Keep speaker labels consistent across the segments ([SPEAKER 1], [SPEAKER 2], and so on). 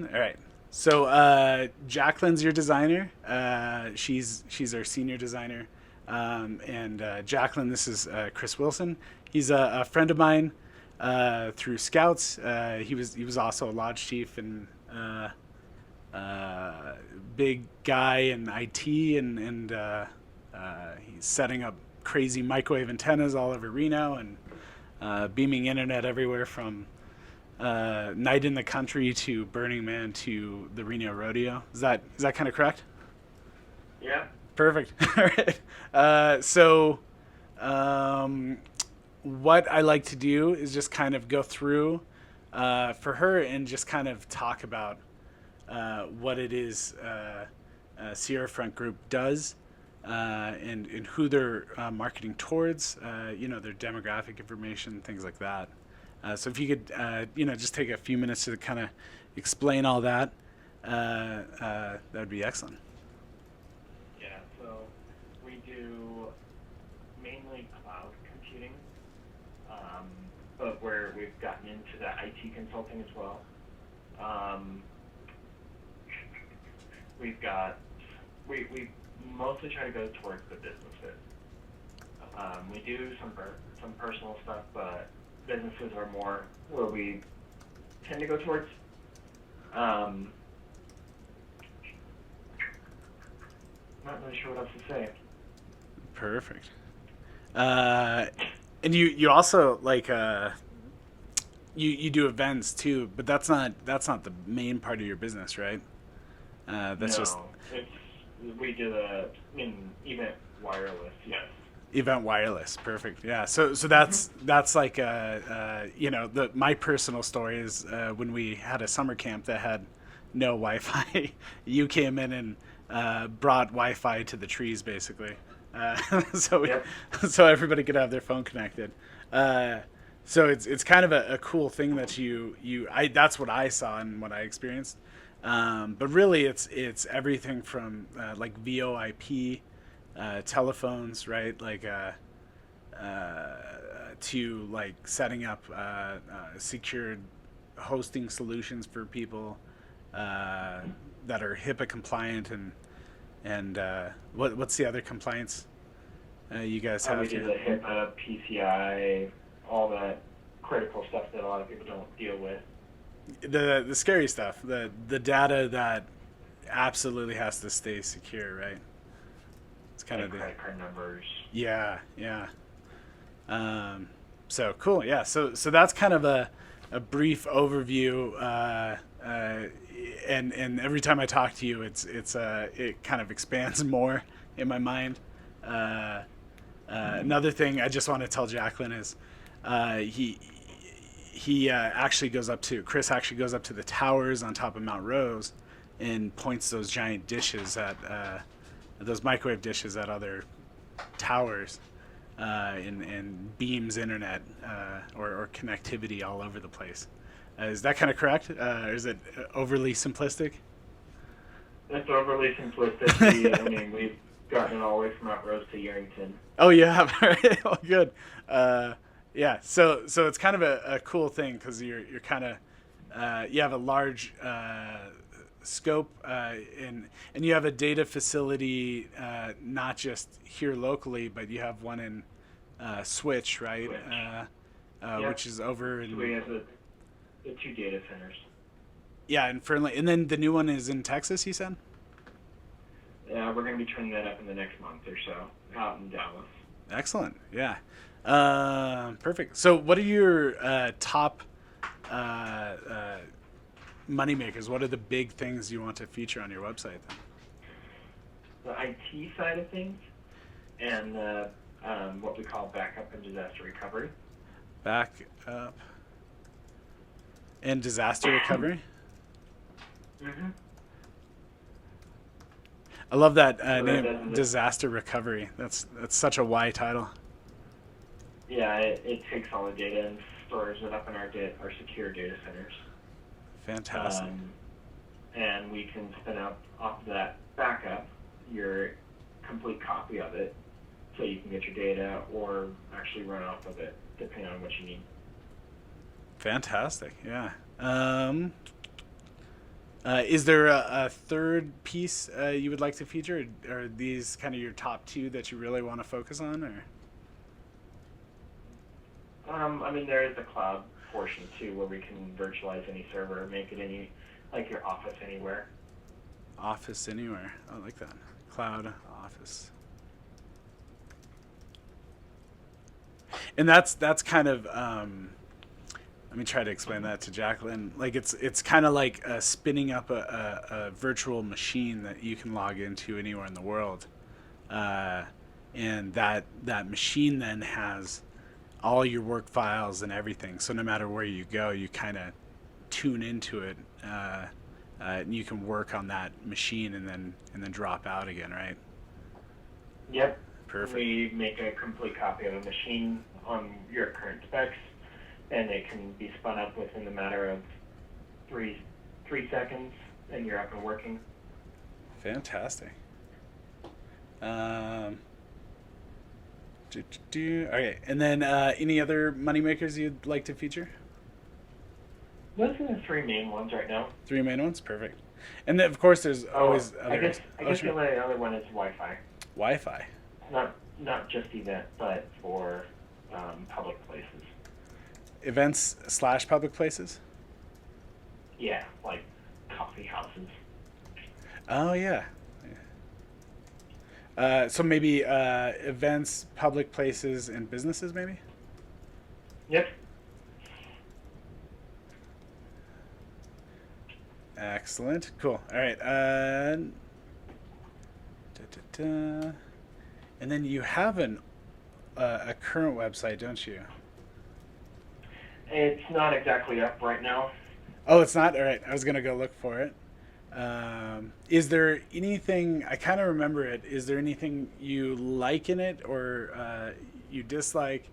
[SPEAKER 1] Jacqueline. All right. So Jacqueline's your designer. She's our senior designer. And Jacqueline, this is Chris Wilson. He's a friend of mine through Scouts. He was also a lodge chief and big guy in IT, he's setting up crazy microwave antennas all over Reno and beaming internet everywhere from Night in the Country to Burning Man to the Reno Rodeo. Is that kind of correct?
[SPEAKER 2] Yeah.
[SPEAKER 1] Perfect. All right. So, what I like to do is just kind of go through for her and just kind of talk about what it is Sierra Front Group does and who they're marketing towards, their demographic information, things like that. So if you could, just take a few minutes to kind of explain all that, that would be excellent.
[SPEAKER 2] Yeah. So we do mainly cloud computing, but we've gotten into the IT consulting as well. Um, we mostly try to go towards the businesses. We do some personal stuff, but businesses are more where we tend to go towards. Um, Not really sure what else to say.
[SPEAKER 1] Perfect. And you also like you do events too, but that's not the main part of your business, right? That's just
[SPEAKER 2] No, we do the event wireless. Yes.
[SPEAKER 1] event wireless. Perfect. Yeah. So that's like my personal story is when we had a summer camp that had no Wi-Fi. You came in and brought Wi-Fi to the trees, basically. So
[SPEAKER 2] Yep.
[SPEAKER 1] so everybody could have their phone connected. So it's kind of a cool thing that that's what I saw and what I experienced. But really, it's everything from like VoIP telephones, right? Like to like setting up secured hosting solutions for people that are HIPAA compliant and what's the other compliance you guys
[SPEAKER 2] We
[SPEAKER 1] have
[SPEAKER 2] do
[SPEAKER 1] here?
[SPEAKER 2] the HIPAA, PCI, all that critical stuff that a lot of people don't deal with.
[SPEAKER 1] The scary stuff, the data that absolutely has to stay secure, right? It's kind
[SPEAKER 2] Like
[SPEAKER 1] of the
[SPEAKER 2] credit card numbers.
[SPEAKER 1] yeah, yeah. Um, so cool, yeah. So that's kind of a brief overview, and every time I talk to you, it kind of expands more in my mind. Uh, Another thing I just want to tell Jacqueline is he actually goes up to Chris actually goes up to the towers on top of Mount Rose and points those giant dishes at those microwave dishes at other towers and beams internet or connectivity all over the place. Is that kind of correct? Or is it overly simplistic?
[SPEAKER 2] That's overly simplistic. We've gotten it all the way from Mount Rose to Yerington.
[SPEAKER 1] Oh, you have. Oh, good. Yeah. So it's kind of a cool thing because you're kind of you have a large scope and you have a data facility not just here locally, but you have one in Switch, right?
[SPEAKER 2] Switch. Yep.
[SPEAKER 1] Which is over
[SPEAKER 2] So we
[SPEAKER 1] in
[SPEAKER 2] have the two data centers.
[SPEAKER 1] yeah in Fernley, and then the new one is in Texas. You said.
[SPEAKER 2] We're going to be turning that up in the next month or so out in Dallas.
[SPEAKER 1] Excellent. Yeah. Perfect. So, what are your top money makers? What are the big things you want to feature on your website? Then?
[SPEAKER 2] The IT side of things and what we call backup and disaster recovery.
[SPEAKER 1] Back up and disaster recovery.
[SPEAKER 2] Mm-hmm.
[SPEAKER 1] I love that
[SPEAKER 2] So
[SPEAKER 1] name, disaster recovery. That's such a Y title.
[SPEAKER 2] Yeah, it takes all the data and stores it up in our secure data centers.
[SPEAKER 1] Fantastic.
[SPEAKER 2] And we can spin up off of that backup your complete copy of it so you can get your data or actually run off of it depending on what you need.
[SPEAKER 1] Fantastic. Yeah. Is there a third piece you would like to feature? Or are these kind of your top two that you really want to focus on? Or
[SPEAKER 2] I mean, there is the cloud portion too, where we can virtualize any server, make it any like your office anywhere.
[SPEAKER 1] Office Anywhere? I like that. Cloud Office. And that's kind of let me try to explain that to Jacqueline. Like it's kind of like spinning up a virtual machine that you can log into anywhere in the world, uh, and that machine then has all your work files and everything. So no matter where you go, you kind of tune into it, and you can work on that machine and then drop out again, right?
[SPEAKER 2] Yep.
[SPEAKER 1] Perfect.
[SPEAKER 2] We make a complete copy of a machine on your current specs, and it can be spun up within a matter of three seconds, and you're up and working.
[SPEAKER 1] Fantastic. Um, Okay, and then any other moneymakers you'd like to feature?
[SPEAKER 2] Those are the three main ones right now.
[SPEAKER 1] Three main ones, perfect. And then, of course, there's always
[SPEAKER 2] I
[SPEAKER 1] others.
[SPEAKER 2] guess the only other one is Wi-Fi.
[SPEAKER 1] Wi-Fi.
[SPEAKER 2] Not just event, but for public places.
[SPEAKER 1] Events / public places.
[SPEAKER 2] Yeah, like coffee houses.
[SPEAKER 1] Oh yeah. So maybe events, public places, and businesses, maybe.
[SPEAKER 2] Yep.
[SPEAKER 1] Excellent. Cool. All right. And then you have a current website, don't you?
[SPEAKER 2] It's not exactly up right now.
[SPEAKER 1] Oh, it's not. All right. I was gonna go look for it. Is there anything? I kind of remember it. Is there anything you like in it, or you dislike?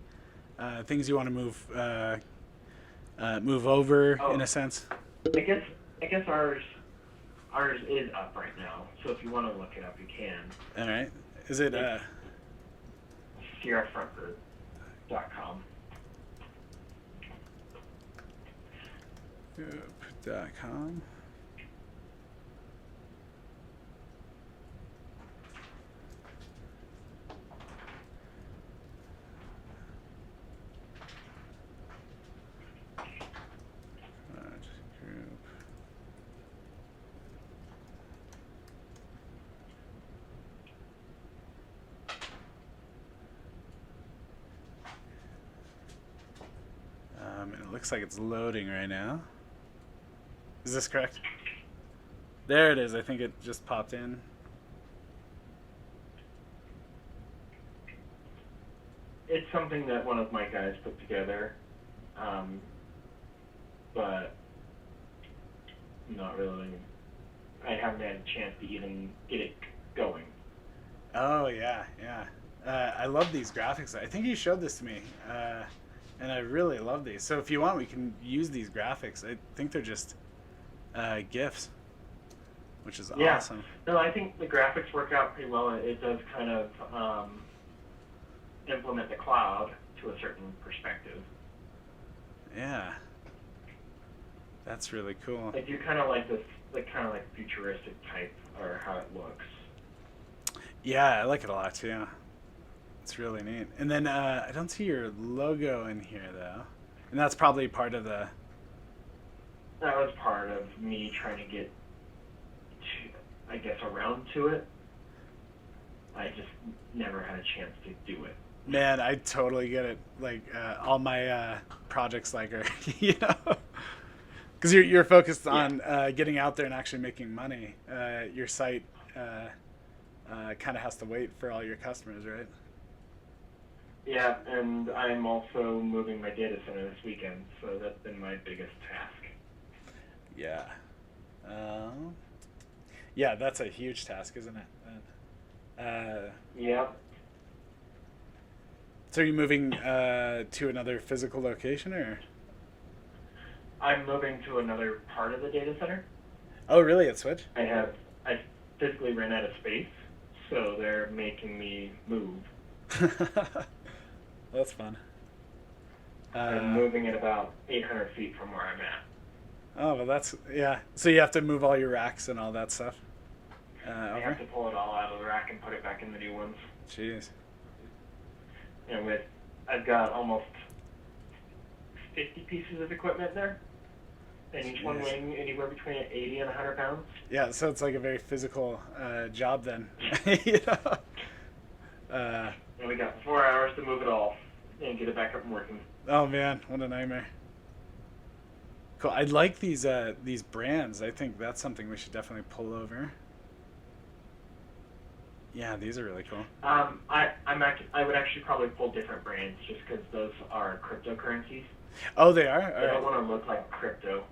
[SPEAKER 1] Things you want to move over in a sense?
[SPEAKER 2] I guess ours is up right now. So if you want to look it up, you can.
[SPEAKER 1] All right. Is it
[SPEAKER 2] SierraFrontGroup.com.
[SPEAKER 1] group.com? Group. And it looks like it's loading right now. Is this correct? There it is. I think it just popped in.
[SPEAKER 2] It's something that one of my guys put together, but not really. I haven't had a chance to even get it going.
[SPEAKER 1] Oh yeah, yeah. I love these graphics. I think you showed this to me, and I really love these. So if you want, we can use these graphics. I think they're just GIFs, which is awesome.
[SPEAKER 2] No, I think the graphics work out pretty well. It does kind of implement the cloud to a certain perspective.
[SPEAKER 1] Yeah, that's really cool.
[SPEAKER 2] I do kind of like this, kind of like futuristic type, or how it looks.
[SPEAKER 1] Yeah, I like it a lot too. It's really neat. And then I don't see your logo in here though, and that's probably part of the.
[SPEAKER 2] That was part of me trying to get, I guess, around to it. I just never had a chance to do it.
[SPEAKER 1] Man, I totally get it. Like all my projects, like are because you're focused on getting out there and actually making money. Your site kind of has to wait for all your customers, right?
[SPEAKER 2] Yeah, and I'm also moving my data center this weekend, so that's been my biggest task.
[SPEAKER 1] Yeah. Yeah, that's a huge task, isn't it?
[SPEAKER 2] Yeah.
[SPEAKER 1] So are you moving to another physical location, or?
[SPEAKER 2] I'm moving to another part of the data center.
[SPEAKER 1] Oh, really? At Switch?
[SPEAKER 2] I physically ran out of space, so they're making me move.
[SPEAKER 1] That's fun.
[SPEAKER 2] I'm moving at about 800 feet from where I'm at.
[SPEAKER 1] Oh, well, that's yeah. So you have to move all your racks and all that stuff
[SPEAKER 2] I
[SPEAKER 1] over.
[SPEAKER 2] have to pull it all out of the rack and put it back in the new ones.
[SPEAKER 1] Jeez.
[SPEAKER 2] And I've got almost 50 pieces of equipment there, and each one
[SPEAKER 1] Jeez.
[SPEAKER 2] weighing anywhere between 80 and 100 pounds.
[SPEAKER 1] Yeah, so it's like a very physical job then. You know?
[SPEAKER 2] And we got 4 hours to move it all and get it back up and working.
[SPEAKER 1] Oh man, what a nightmare. Cool. I like these brands. I think that's something we should definitely pull over. Yeah, these are really cool.
[SPEAKER 2] I would actually probably pull different brands just because those are cryptocurrencies.
[SPEAKER 1] Oh, they are?
[SPEAKER 2] They don't want to look like crypto.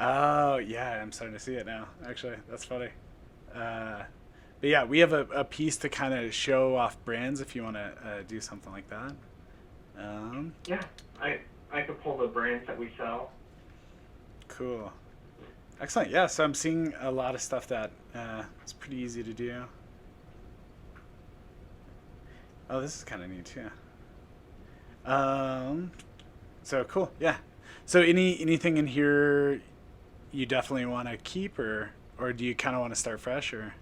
[SPEAKER 1] Oh, yeah, I'm starting to see it now. Actually, that's funny. But yeah, we have a piece to kind of show off brands if you want to do something like that.
[SPEAKER 2] Yeah, I could pull the brands that we sell.
[SPEAKER 1] Cool. Excellent. Yeah, so I'm seeing a lot of stuff that is pretty easy to do. Oh, this is kind of neat too. So cool. Yeah. So anything in here you definitely want to keep, or do you kind of want to start fresh, or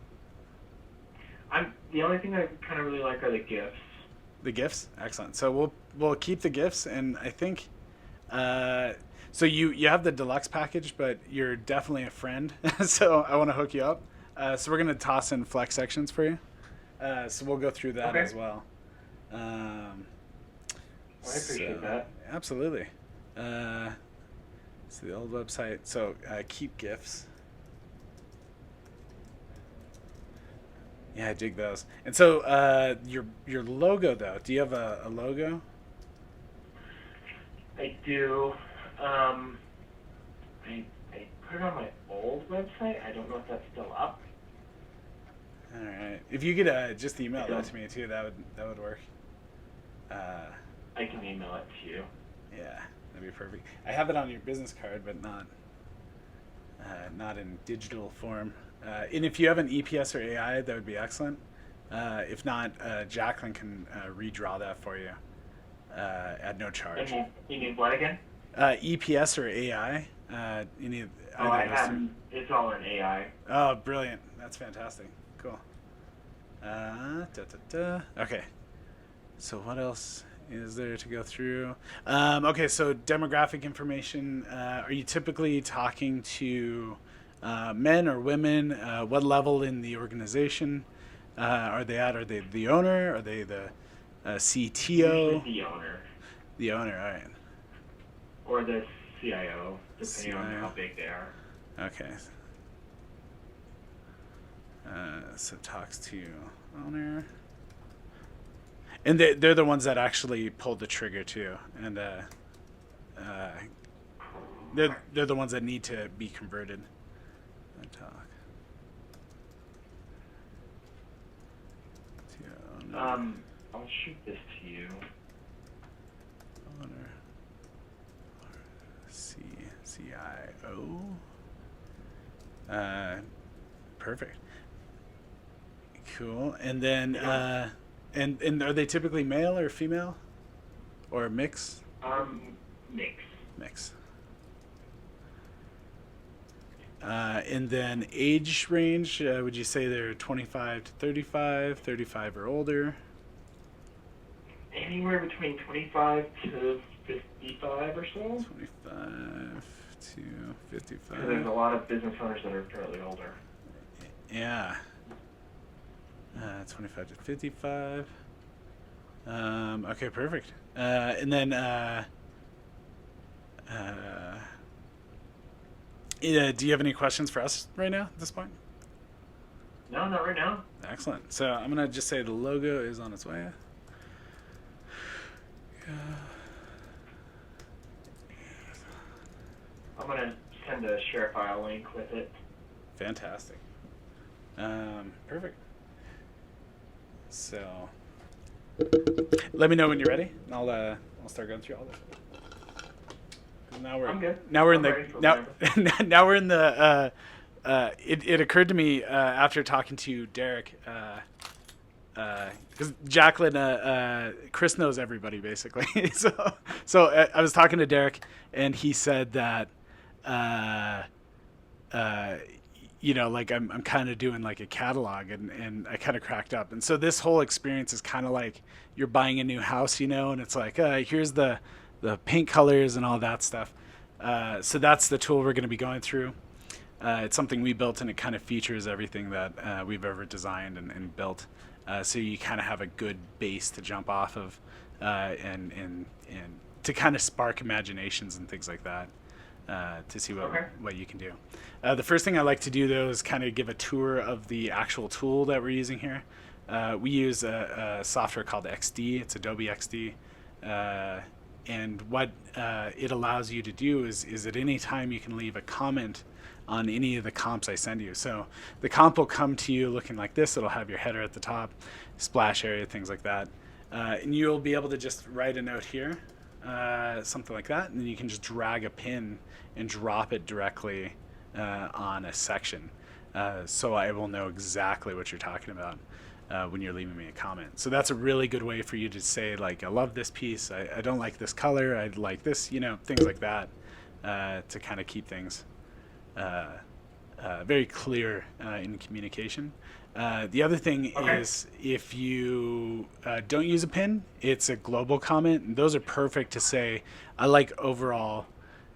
[SPEAKER 2] The only thing I kind of really like are the gifts.
[SPEAKER 1] the gifts? Excellent. So we'll keep the gifts, and I think so you have the deluxe package, but you're definitely a friend, so I want to hook you up. So we're gonna toss in flex sections for you. So we'll go through that
[SPEAKER 2] Okay.
[SPEAKER 1] as well.
[SPEAKER 2] I appreciate that.
[SPEAKER 1] Absolutely. It's the old website. So keep gifts. Yeah, I dig those. And so your logo though. Do you have a logo?
[SPEAKER 2] I do. I put it on my old website. I don't know if that's still up.
[SPEAKER 1] All right. If you could just email that to me too, that would work.
[SPEAKER 2] I can email it to you.
[SPEAKER 1] Yeah, that'd be perfect. I have it on your business card, but not in digital form. And if you have an EPS or AI, that would be excellent. If not, Jacqueline can redraw that for you at no charge.
[SPEAKER 2] And you need what again?
[SPEAKER 1] EPS or AI? Any of
[SPEAKER 2] I
[SPEAKER 1] either of those
[SPEAKER 2] have.
[SPEAKER 1] two?
[SPEAKER 2] It's all in AI.
[SPEAKER 1] Oh, brilliant! That's fantastic. Cool. Okay. So what else is there to go through? Okay, so demographic information. Are you typically talking to men or women? What level in the organization are they at? Are they the owner? Are they the CTO?
[SPEAKER 2] Usually the owner.
[SPEAKER 1] The owner, all right.
[SPEAKER 2] Or the CIO, depending on
[SPEAKER 1] CIO.
[SPEAKER 2] how big they are.
[SPEAKER 1] Okay. So talks to owner. And they're the ones that actually pulled the trigger too, and they're the ones that need to be converted. Talk to owner.
[SPEAKER 2] I'll shoot this to you.
[SPEAKER 1] Owner. CIO. Perfect. Cool. And then and are they typically male or female, or a mix?
[SPEAKER 2] Mix.
[SPEAKER 1] Mix. And then age range, would you say they're 25 to 35, 35 or older?
[SPEAKER 2] Anywhere between 25 to 55 or so.
[SPEAKER 1] 25 to 55.
[SPEAKER 2] Because there's a lot of business owners that are fairly older.
[SPEAKER 1] Yeah. 25 to 55. Okay, perfect. And then do you have any questions for us right now at this point?
[SPEAKER 2] No, not right now.
[SPEAKER 1] Excellent. So I'm going to just say the logo is on its way.
[SPEAKER 2] I'm going to send a share file link with it.
[SPEAKER 1] Fantastic. Perfect. So let me know when you're ready, and I'll start going through all this.
[SPEAKER 2] I'm good.
[SPEAKER 1] Now we're in
[SPEAKER 2] I'm
[SPEAKER 1] the
[SPEAKER 2] ready for
[SPEAKER 1] now
[SPEAKER 2] whatever.
[SPEAKER 1] now we're in the. It occurred to me after talking to Derek, because Jacqueline, Chris knows everybody basically. So I was talking to Derek, and he said that uh, uh, you know, like I'm kind of doing like a catalog, and I kind of cracked up. And so this whole experience is kind of like you're buying a new house, you know, and it's like, here's the paint colors and all that stuff. So that's the tool we're going to be going through. It's something we built, and it kind of features everything that we've ever designed and built. So you kind of have a good base to jump off of, and to kind of spark imaginations and things like that. To see
[SPEAKER 2] Okay.
[SPEAKER 1] what you can do. The first thing I like to do though is kind of give a tour of the actual tool that we're using here. We use a software called XD. It's Adobe XD. And what it allows you to do is at any time you can leave a comment on any of the comps I send you. So the comp will come to you looking like this. It'll have your header at the top, splash area, things like that. And you'll be able to just write a note here, something like that, and then you can just drag a pin and drop it directly on a section. So I will know exactly what you're talking about when you're leaving me a comment. So that's a really good way for you to say, like, I love this piece, I don't like this color, I like this, you know, things like that, to kind of keep things uh, very clear in communication. The other thing
[SPEAKER 2] Okay.
[SPEAKER 1] is if you don't use a pin, it's a global comment. And those are perfect to say, I like overall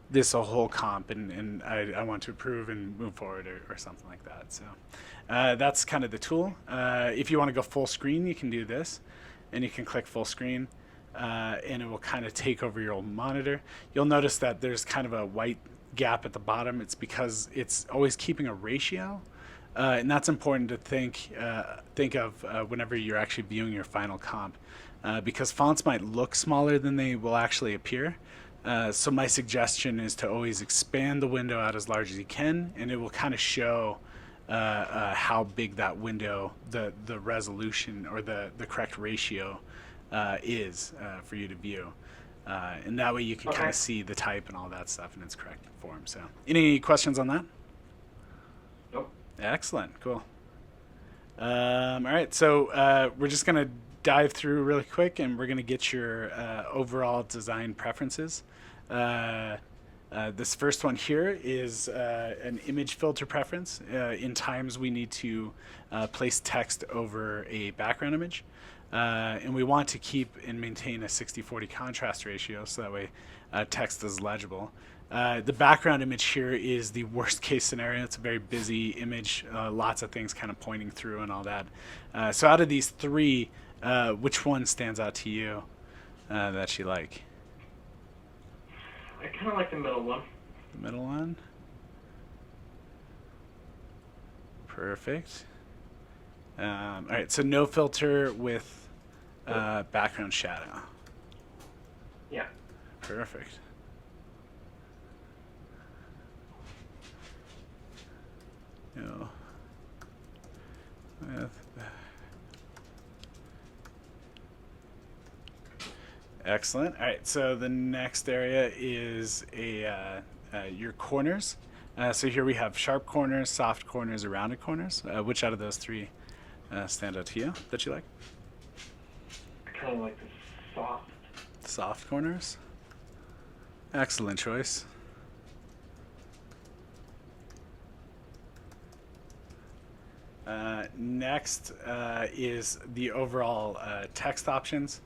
[SPEAKER 1] this a whole comp, and I want to approve and move forward, or something like that. So that's kind of the tool. If you want to go full screen, you can do this, and you can click full screen, and it will kind of take over your old monitor. You'll notice that there's kind of a white gap at the bottom. It's because it's always keeping a ratio. And that's important to think of whenever you're actually viewing your final comp, because fonts might look smaller than they will actually appear. So my suggestion is to always expand the window out as large as you can, and it will kind of show how big that window, the resolution, or the correct ratio is for you to view. And that way you can kind
[SPEAKER 2] Okay.
[SPEAKER 1] of see the type and all that stuff in its correct form. So, any questions on that?
[SPEAKER 2] Nope.
[SPEAKER 1] Excellent, cool. All right, so we're just gonna dive through really quick, and we're gonna get your overall design preferences. Uh, this first one here is an image filter preference. In times we need to place text over a background image. And we want to keep and maintain a 60-40 contrast ratio, so that way text is legible. The background image here is the worst case scenario. It's a very busy image, lots of things kind of pointing through and all that. So out of these three, which one stands out to you that you like?
[SPEAKER 2] I kind of like the middle one.
[SPEAKER 1] The middle one? Perfect. All right, so no filter with background shadow.
[SPEAKER 2] Yeah.
[SPEAKER 1] Perfect. No. Excellent. All right, so the next area is your corners. So here we have sharp corners, soft corners, or rounded corners. Which out of those three stand out to you that you like?
[SPEAKER 2] I kind of like the soft.
[SPEAKER 1] Soft corners. Excellent choice. Next is the overall text options.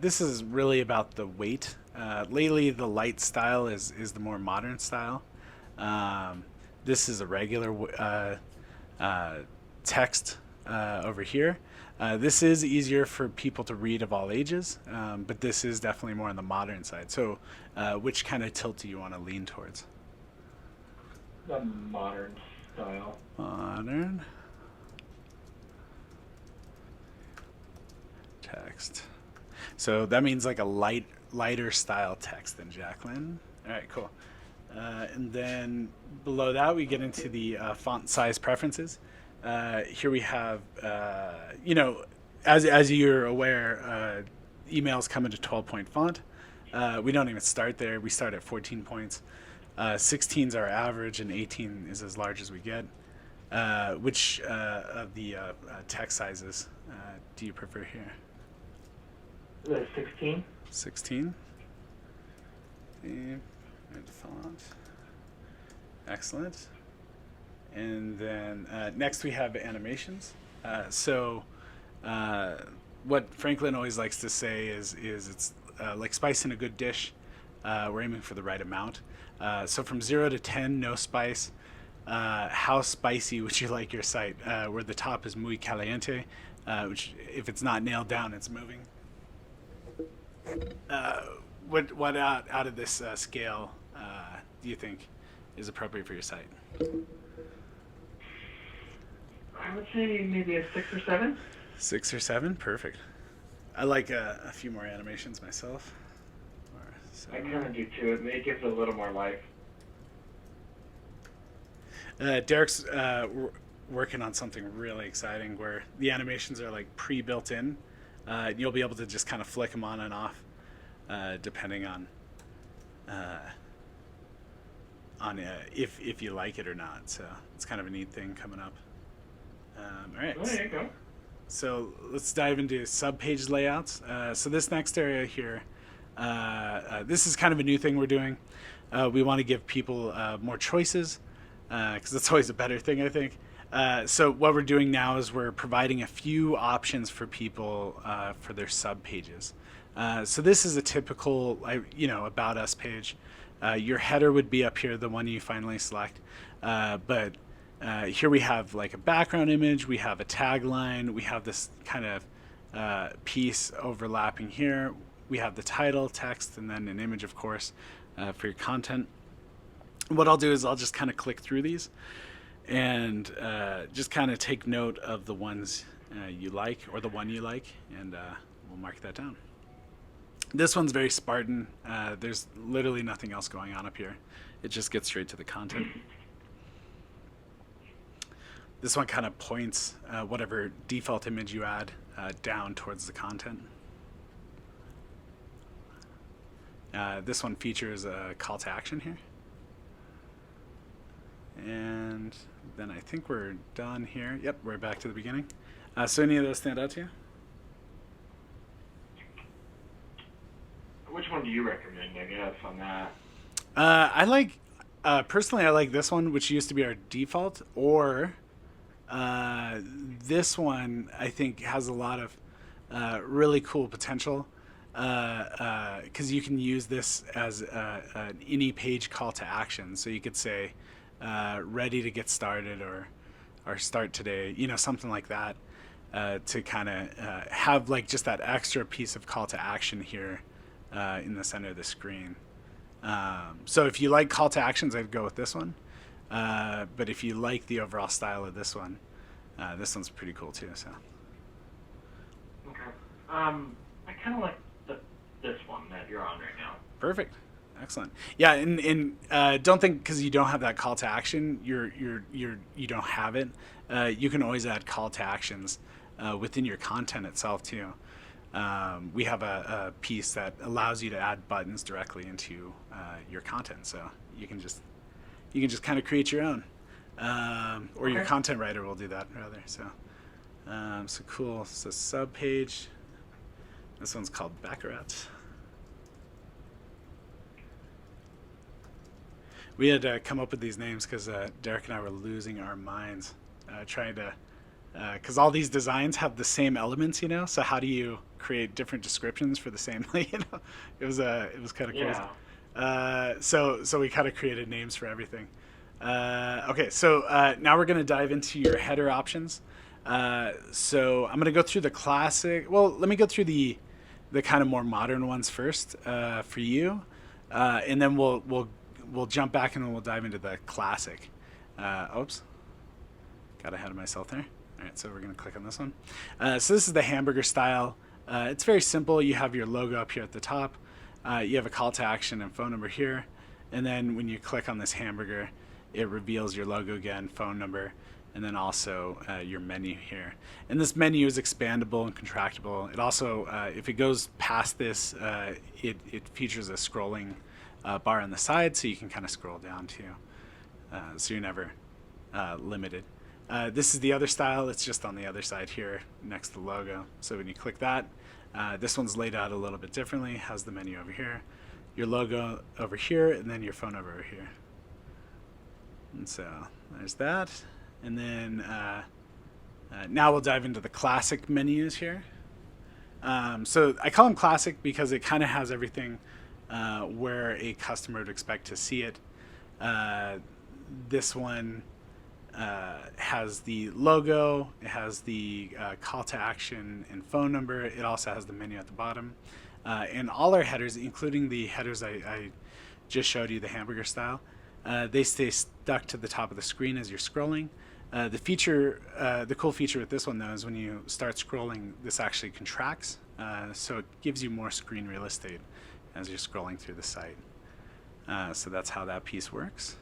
[SPEAKER 1] This is really about the weight. Lately, the light style is the more modern style. This is a regular text over here. This is easier for people to read of all ages, but this is definitely more on the modern side. So, which kind of tilt do you want to lean towards?
[SPEAKER 2] The modern style.
[SPEAKER 1] Modern text. So that means like a lighter style text than Jacqueline. All right, cool. And then below that, we get into the font size preferences. Here we have, as you're aware, emails come into 12-point font. We don't even start there. We start at 14 points. 16 is our average, and 18 is as large as we get. Which of the text sizes do you prefer here?
[SPEAKER 2] The 16.
[SPEAKER 1] 16. The font. Excellent. And then next we have animations. So uh, what Franklin always likes to say is it's like spice in a good dish. We're aiming for the right amount. So from 0 to 10, no spice. How spicy would you like your site? Where the top is muy caliente, which if it's not nailed down, it's moving. Uh, what out of this scale do you think is appropriate for your site?
[SPEAKER 2] I would say maybe a 6 or 7.
[SPEAKER 1] 6 or 7, perfect. I like a few more animations myself. Or
[SPEAKER 2] I
[SPEAKER 1] seven.
[SPEAKER 2] kind of do too. It gives it a little more life.
[SPEAKER 1] Derek's working on something really exciting where the animations are like pre-built in. You'll be able to just kind of flick them on and off, depending uh, on if you like it or not. So it's kind of a neat thing coming up. All right.
[SPEAKER 2] Oh, there you go.
[SPEAKER 1] So let's dive into sub-page layouts. So this next area here, this is kind of a new thing we're doing. We want to give people more choices because that's always a better thing, I think. So what we're doing now is we're providing a few options for people for their sub-pages. So this is a typical, about us page. Your header would be up here, the one you finally select. But here we have like a background image, we have a tagline, we have this kind of piece overlapping here. We have the title, text, and then an image, of course, for your content. What I'll do is I'll just kind of click through these and just kind of take note of the ones you like or the one you like, and we'll mark that down. This one's very Spartan. There's literally nothing else going on up here. It just gets straight to the content. This one kind of points whatever default image you add down towards the content. This one features a call to action here. And then I think we're done here. Yep, we're back to the beginning. So any of those stand out to you?
[SPEAKER 2] Which one do you recommend, I guess, on that?
[SPEAKER 1] I like, personally, I like this one, which used to be our default, or this one I think has a lot of really cool potential because you can use this as an any page call to action. So you could say, ready to get started or start today, something like that, to kind of have like just that extra piece of call to action here in the center of the screen. So if you like call to actions, I'd go with this one. But if you like the overall style of this one's pretty cool too. So.
[SPEAKER 2] Okay. I kind of like this one that you're on right now.
[SPEAKER 1] Perfect. Excellent. Yeah, and don't think because you don't have that call to action, you don't have it. You can always add call to actions within your content itself too. We have a piece that allows you to add buttons directly into your content, so you can just kind of create your own, or your content writer will do that rather. So cool. So sub page. This one's called Baccarat. We had to come up with these names because Derek and I were losing our minds trying to, because all these designs have the same elements, So how do you create different descriptions for the same? It was kind of crazy.
[SPEAKER 2] Yeah.
[SPEAKER 1] So we kind of created names for everything. Okay, so now we're going to dive into your header options. So I'm going to go through the classic. Well, let me go through the kind of more modern ones first for you, and then we'll jump back and then we'll dive into the classic. Oops, got ahead of myself there. All right, so we're going to click on this one. So this is the hamburger style. It's very simple. You have your logo up here at the top. You have a call to action and phone number here. And then when you click on this hamburger, it reveals your logo again, phone number, and then also your menu here. And this menu is expandable and contractible. It also, if it goes past this, it features a scrolling bar on the side, so you can kind of scroll down too. So you're never limited. This is the other style. It's just on the other side here next to the logo. So when you click that, this one's laid out a little bit differently. Has the menu over here, your logo over here, and then your phone number over here. And so there's that. And then now we'll dive into the classic menus here. So I call them classic because it kind of has everything where a customer would expect to see it. This one has the logo, it has the call to action and phone number. It also has the menu at the bottom. And all our headers, including the headers I just showed you, the hamburger style, they stay stuck to the top of the screen as you're scrolling. The cool feature with this one though is when you start scrolling, this actually contracts, so it gives you more screen real estate as you're scrolling through the site. So that's how that piece works.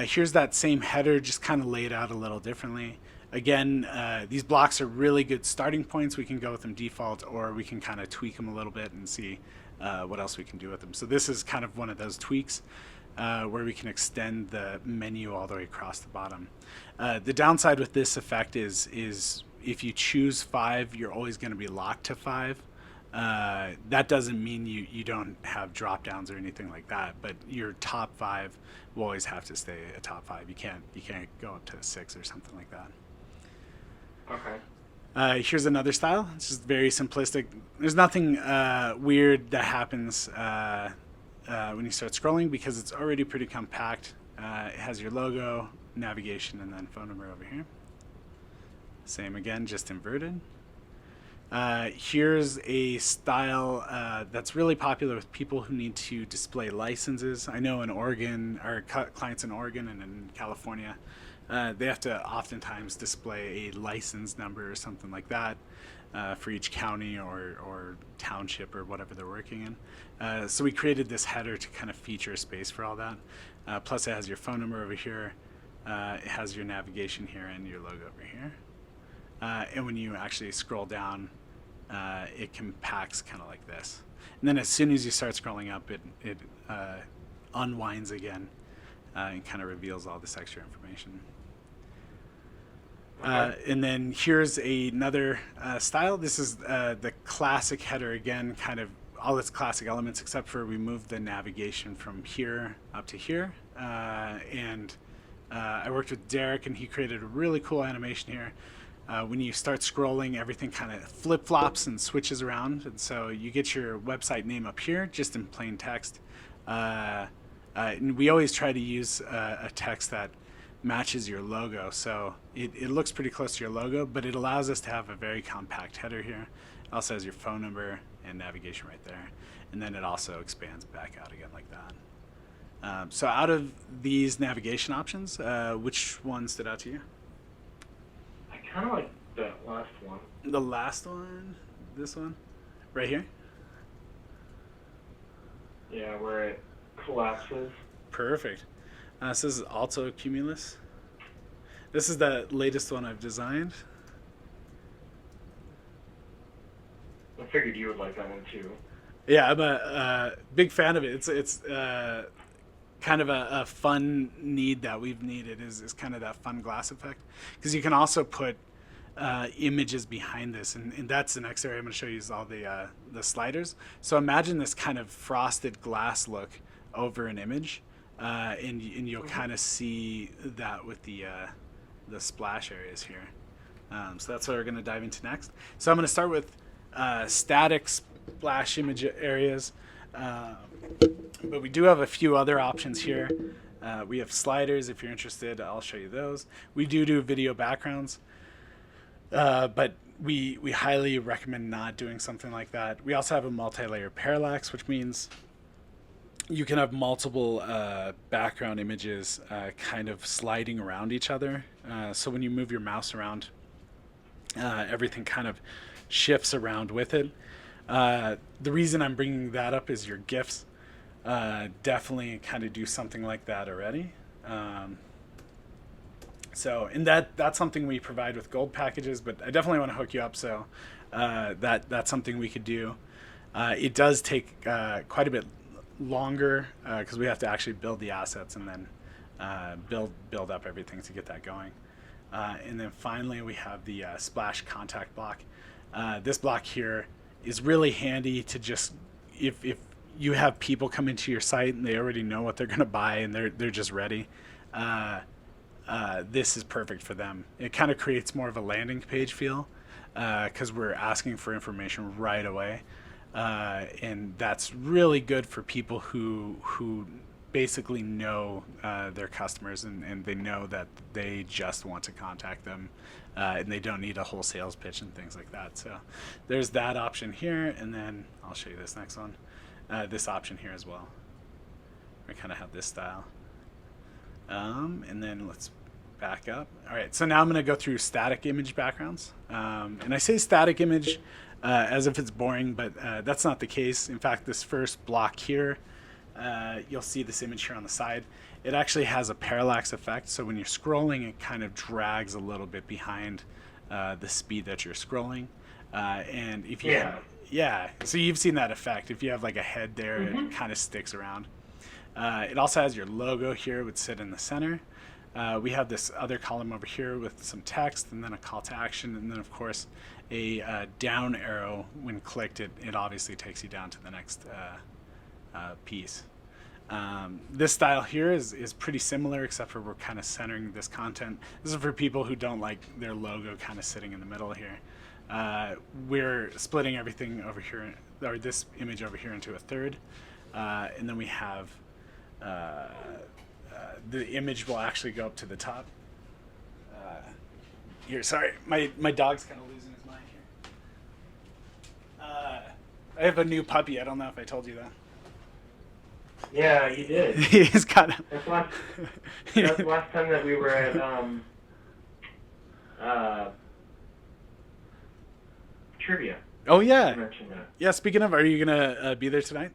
[SPEAKER 1] Here's that same header, just kind of laid out a little differently. Again, these blocks are really good starting points. We can go with them default, or we can kind of tweak them a little bit and see what else we can do with them. So this is kind of one of those tweaks where we can extend the menu all the way across the bottom. The downside with this effect is if you choose 5, you're always going to be locked to 5. That doesn't mean you don't have drop downs or anything like that, but your top 5 will always have to stay a top 5. You can't go up to 6 or something like that.
[SPEAKER 2] Okay.
[SPEAKER 1] Here's another style. It's just very simplistic. There's nothing weird that happens when you start scrolling because it's already pretty compact. It has your logo, navigation, and then phone number over here. Same again, just inverted. Here's a style that's really popular with people who need to display licenses. I know in Oregon, our clients in Oregon and in California, they have to oftentimes display a license number or something like that for each county or township or whatever they're working in. So we created this header to kind of feature a space for all that. Plus it has your phone number over here. It has your navigation here and your logo over here. And when you actually scroll down, it compacts kind of like this. And then as soon as you start scrolling up, it unwinds again and kind of reveals all this extra information. And then here's another style. This is the classic header again, kind of all its classic elements except for we moved the navigation from here up to here. And I worked with Derek and he created a really cool animation here. When you start scrolling, everything kind of flip-flops and switches around. And so you get your website name up here, just in plain text. And we always try to use a text that matches your logo. So it looks pretty close to your logo, but it allows us to have a very compact header here. It also has your phone number and navigation right there. And then it also expands back out again like that. So out of these navigation options, which one stood out to you?
[SPEAKER 2] I kind of like the last one.
[SPEAKER 1] The last one? This one? Right here?
[SPEAKER 2] Yeah, where it collapses.
[SPEAKER 1] Perfect. So this is Alto Cumulus. This is the latest one I've designed.
[SPEAKER 2] I figured you would like that one too.
[SPEAKER 1] Yeah, I'm a big fan of it. It's kind of a fun need that we've needed is kind of that fun glass effect. Because you can also put images behind this, and that's the next area I'm going to show you is all the sliders. So imagine this kind of frosted glass look over an image, and you'll kind of see that with the splash areas here. So that's what we're going to dive into next. So I'm going to start with static splash image areas, but we do have a few other options here. We have sliders. If you're interested, I'll show you those. We do video backgrounds, but we highly recommend not doing something like that. We also have a multi-layer parallax, which means you can have multiple background images kind of sliding around each other. So when you move your mouse around, everything kind of shifts around with it. The reason I'm bringing that up is your GIFs definitely kind of do something like that already. And that's something we provide with gold packages, but I definitely want to hook you up. So that's something we could do. It does take quite a bit longer because we have to actually build the assets and then build up everything to get that going. And then finally we have the splash contact block. This block here is really handy to just if you have people come into your site and they already know what they're going to buy and they're just ready. this is perfect for them. It kind of creates more of a landing page feel because we're asking for information right away, and that's really good for people who basically know their customers, and they know that they just want to contact them, and they don't need a whole sales pitch and things like that. So there's that option here, and then I'll show you this next one, this option here as well. I kind of have this style. And then let's back up. All right, so now I'm going to go through static image backgrounds. And I say static image as if it's boring, but that's not the case. In fact, this first block here, you'll see this image here on the side. It actually has a parallax effect, so when you're scrolling, it kind of drags a little bit behind the speed that you're scrolling. And if you so you've seen that effect. If you have like a head there, it kind of sticks around. It also has your logo here, would sit in the center. We have this other column over here with some text, and then a call to action, and then of course a down arrow. When clicked, it obviously takes you down to the next piece. This style here is pretty similar, except for we're kind of centering this content. This is for people who don't like their logo kind of sitting in the middle here. We're splitting everything over here, or this image over here, into a third, and then we have the image will actually go up to the top. Here, sorry, my dog's kind of losing his mind here. I have a new puppy. I don't know if I told you that.
[SPEAKER 2] Yeah, you did.
[SPEAKER 1] He's kind of.
[SPEAKER 2] That's the last time that we were at trivia.
[SPEAKER 1] Oh yeah.
[SPEAKER 2] You mentioned that.
[SPEAKER 1] Yeah. Speaking of, are you gonna be there tonight?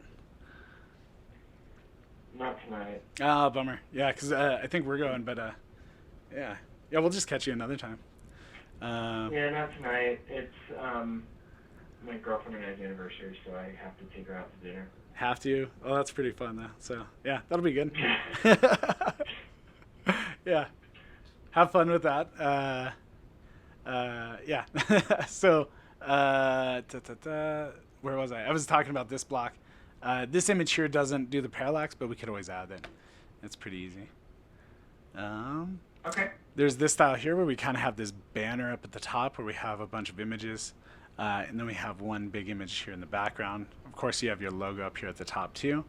[SPEAKER 2] Not tonight.
[SPEAKER 1] Ah, bummer. Yeah, because I think we're going, but yeah, we'll just catch you another time.
[SPEAKER 2] Yeah, not tonight. It's my girlfriend and I's anniversary, so I have to take her out to dinner.
[SPEAKER 1] Have to? Oh, that's pretty fun though. So yeah, that'll be good. Yeah, have fun with that. Yeah. So where was I? I was talking about this block. This image here doesn't do the parallax, but we could always add it. It's pretty easy.
[SPEAKER 2] Okay.
[SPEAKER 1] There's this style here where we kind of have this banner up at the top where we have a bunch of images, and then we have one big image here in the background. Of course, you have your logo up here at the top too.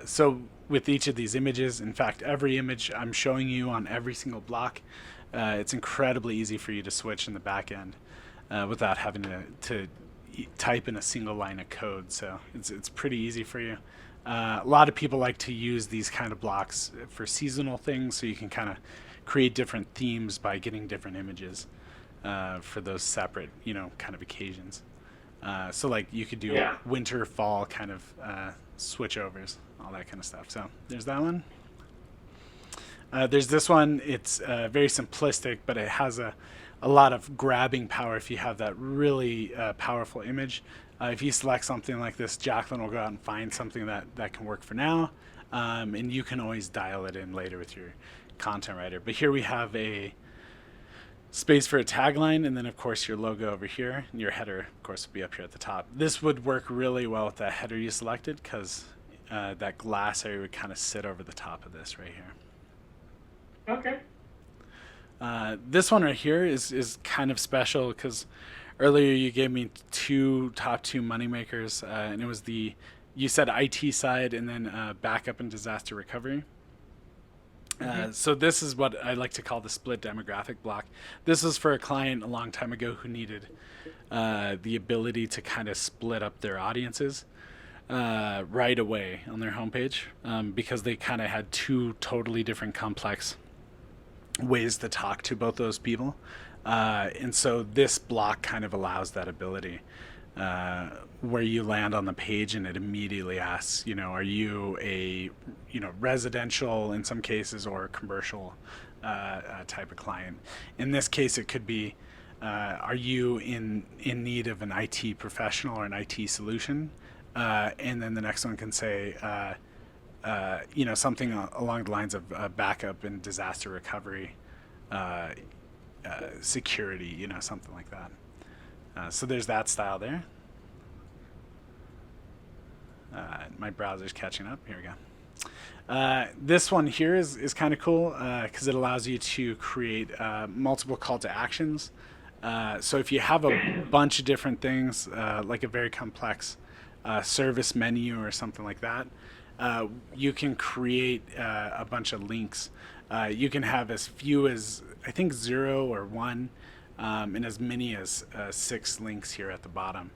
[SPEAKER 1] So with each of these images, in fact, every image I'm showing you on every single block, it's incredibly easy for you to switch in the back end without having to type in a single line of code. So it's pretty easy for you. A lot of people like to use these kind of blocks for seasonal things, so you can kind of create different themes by getting different images for those separate, kind of occasions. So like you could do winter, fall kind of switchovers, all that kind of stuff. So there's that one. There's this one. It's very simplistic, but it has a lot of grabbing power if you have that really powerful image. If you select something like this, Jacqueline will go out and find something that can work for now, and you can always dial it in later with your content writer. But here we have a space for a tagline, and then of course your logo over here, and your header of course will be up here at the top. This would work really well with that header you selected, because that glass area would kind of sit over the top of this right here.
[SPEAKER 2] Okay.
[SPEAKER 1] This one right here is kind of special because earlier you gave me top two moneymakers, and it was you said IT side and then backup and disaster recovery. So this is what I like to call the split demographic block. This was for a client a long time ago who needed the ability to kind of split up their audiences right away on their homepage, because they kind of had two totally different complex ways to talk to both those people. And so this block kind of allows that ability, where you land on the page and it immediately asks, are you a, residential in some cases or commercial type of client. In this case, it could be, are you in need of an IT professional or an IT solution? And then the next one can say, something along the lines of backup and disaster recovery, security, something like that. So there's that style there. My browser's catching up. Here we go. This one here is kind of cool because it allows you to create multiple call to actions. So if you have a bunch of different things, like a very complex service menu or something like that, you can create a bunch of links. You can have as few as, I think, 0 or 1, and as many as 6 links here at the bottom.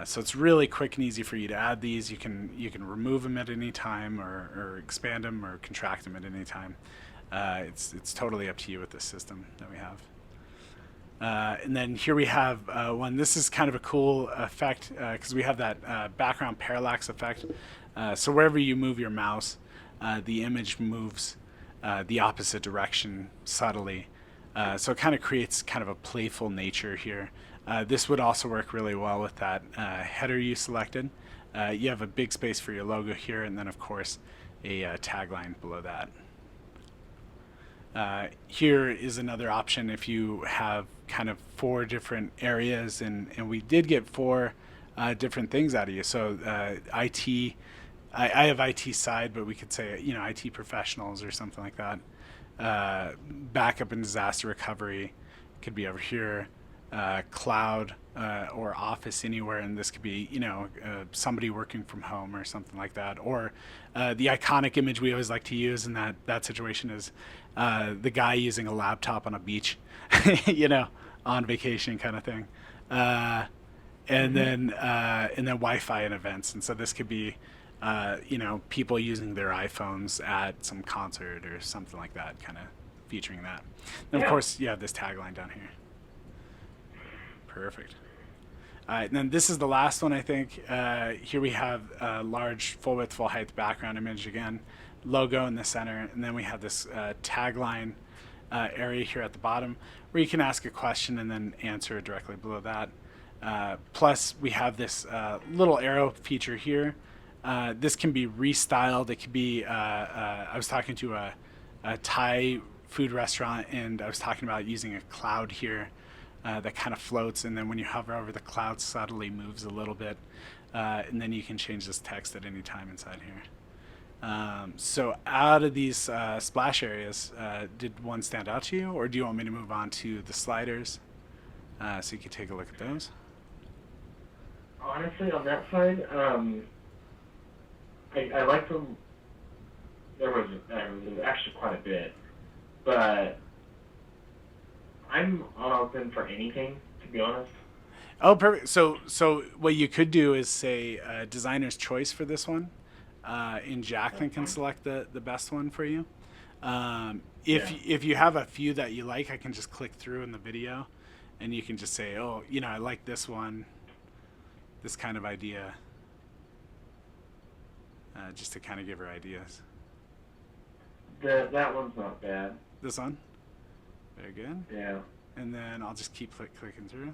[SPEAKER 1] So it's really quick and easy for you to add these. You can remove them at any time, or expand them or contract them at any time. It's totally up to you with this system that we have. And then here we have one. This is kind of a cool effect because we have that background parallax effect. So wherever you move your mouse, the image moves the opposite direction subtly. So it kind of creates kind of a playful nature here. This would also work really well with that header you selected. You have a big space for your logo here, and then of course a tagline below that. Here is another option if you have kind of 4 different areas, and we did get 4 different things out of you. So IT, I have IT side, but we could say IT professionals or something like that. Backup and disaster recovery could be over here. Cloud or office anywhere, and this could be somebody working from home or something like that. Or the iconic image we always like to use in that situation is the guy using a laptop on a beach, on vacation kind of thing. And then Wi-Fi and events, and so this could be people using their iPhones at some concert or something like that, kind of featuring that. And of course you have this tagline down here. Perfect. And then this is the last one, I think. Here we have a large full width, full height background image again, logo in the center, and then we have this tagline area here at the bottom where you can ask a question and then answer it directly below that. Plus, we have this little arrow feature here. This can be restyled. It could be, I was talking to a Thai food restaurant, and I was talking about using a cloud here that kind of floats, and then when you hover over the cloud, subtly moves a little bit, and then you can change this text at any time inside here. So out of these splash areas, did one stand out to you, or do you want me to move on to the sliders so you can take a look at those?
[SPEAKER 2] Honestly, on that side, I like them. There was actually quite a bit, but I'm open for anything, to be honest.
[SPEAKER 1] Oh, perfect. So what you could do is say designer's choice for this one, and Jacqueline can select the best one for you. If you have a few that you like, I can just click through in the video, and you can just say, oh, I like this one, this kind of idea, just to kind of give her ideas.
[SPEAKER 2] That one's not bad.
[SPEAKER 1] This one? Very good.
[SPEAKER 2] Yeah.
[SPEAKER 1] And then I'll just keep clicking through.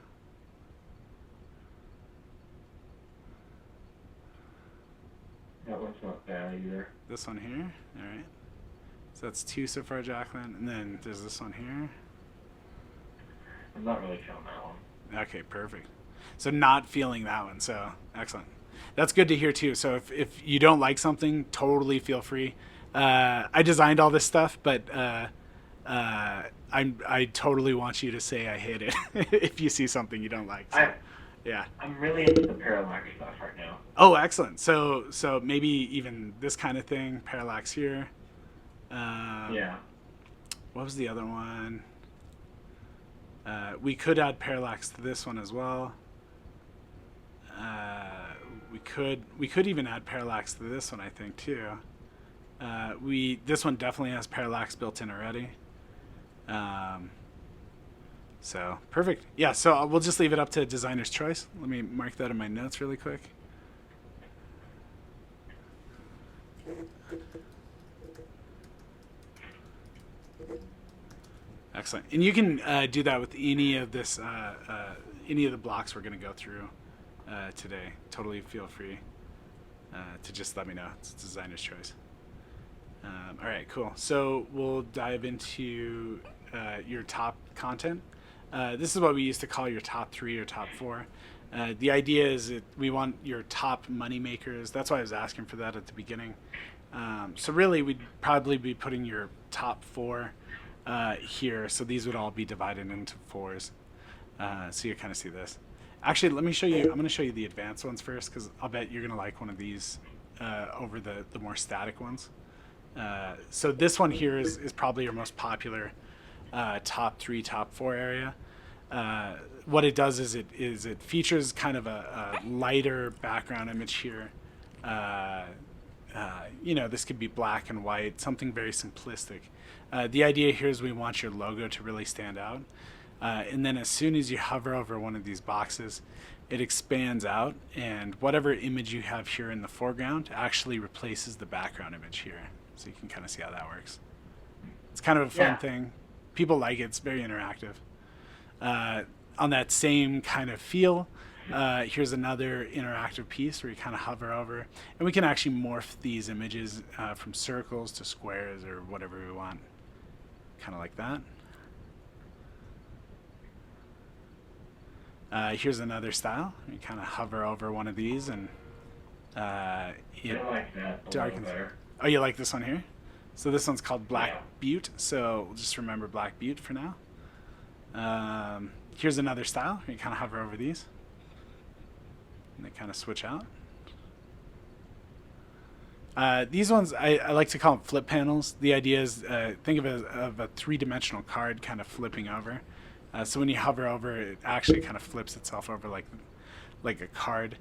[SPEAKER 2] That one's not bad either.
[SPEAKER 1] This one here. All right. So that's 2 so far, Jacqueline. And then there's this one here.
[SPEAKER 2] I'm not really feeling that one.
[SPEAKER 1] Okay, perfect. So not feeling that one. So excellent. That's good to hear too. So if you don't like something, totally feel free. I designed all this stuff, but I totally want you to say I hate it if you see something you don't like. So, yeah.
[SPEAKER 2] I'm really into the parallax stuff right now.
[SPEAKER 1] Oh, excellent. So maybe even this kind of thing, parallax here.
[SPEAKER 2] Yeah.
[SPEAKER 1] What was the other one? We could add parallax to this one as well. We could even add parallax to this one, I think, too. This one definitely has parallax built in already. So perfect. Yeah. So we'll just leave it up to designer's choice. Let me mark that in my notes really quick. Excellent. And you can do that with any of this, any of the blocks we're going to go through today. Totally feel free to just let me know. It's designer's choice. All right, cool. So we'll dive into your top content. This is what we used to call your top 3 or top 4. The idea is that we want your top money makers. That's why I was asking for that at the beginning. So really, we'd probably be putting your top four here. So these would all be divided into fours. So you kind of see this. Actually, let me show you. I'm going to show you the advanced ones first because I'll bet you're going to like one of these over the more static ones. So this one here is probably your most popular top three, top four area. What it does is it features kind of a lighter background image here. This could be black and white, something very simplistic. The idea here is we want your logo to really stand out. And then as soon as you hover over one of these boxes, it expands out, and whatever image you have here in the foreground actually replaces the background image here. So you can kind of see how that works. It's kind of a fun thing. People like it. It's very interactive. On that same kind of feel, here's another interactive piece where you kind of hover over, and we can actually morph these images from circles to squares or whatever we want, kind of like that. Here's another style. You kind of hover over one of these, and it
[SPEAKER 2] I like that a
[SPEAKER 1] darkens.
[SPEAKER 2] little better.
[SPEAKER 1] Oh, you like this one here? So this one's called Black Butte. So we'll just remember Black Butte for now. Here's another style. You kind of hover over these, and they kind of switch out. These ones I like to call them flip panels. The idea is think of it as a three-dimensional card kind of flipping over. So when you hover over, it actually kind of flips itself over like a card.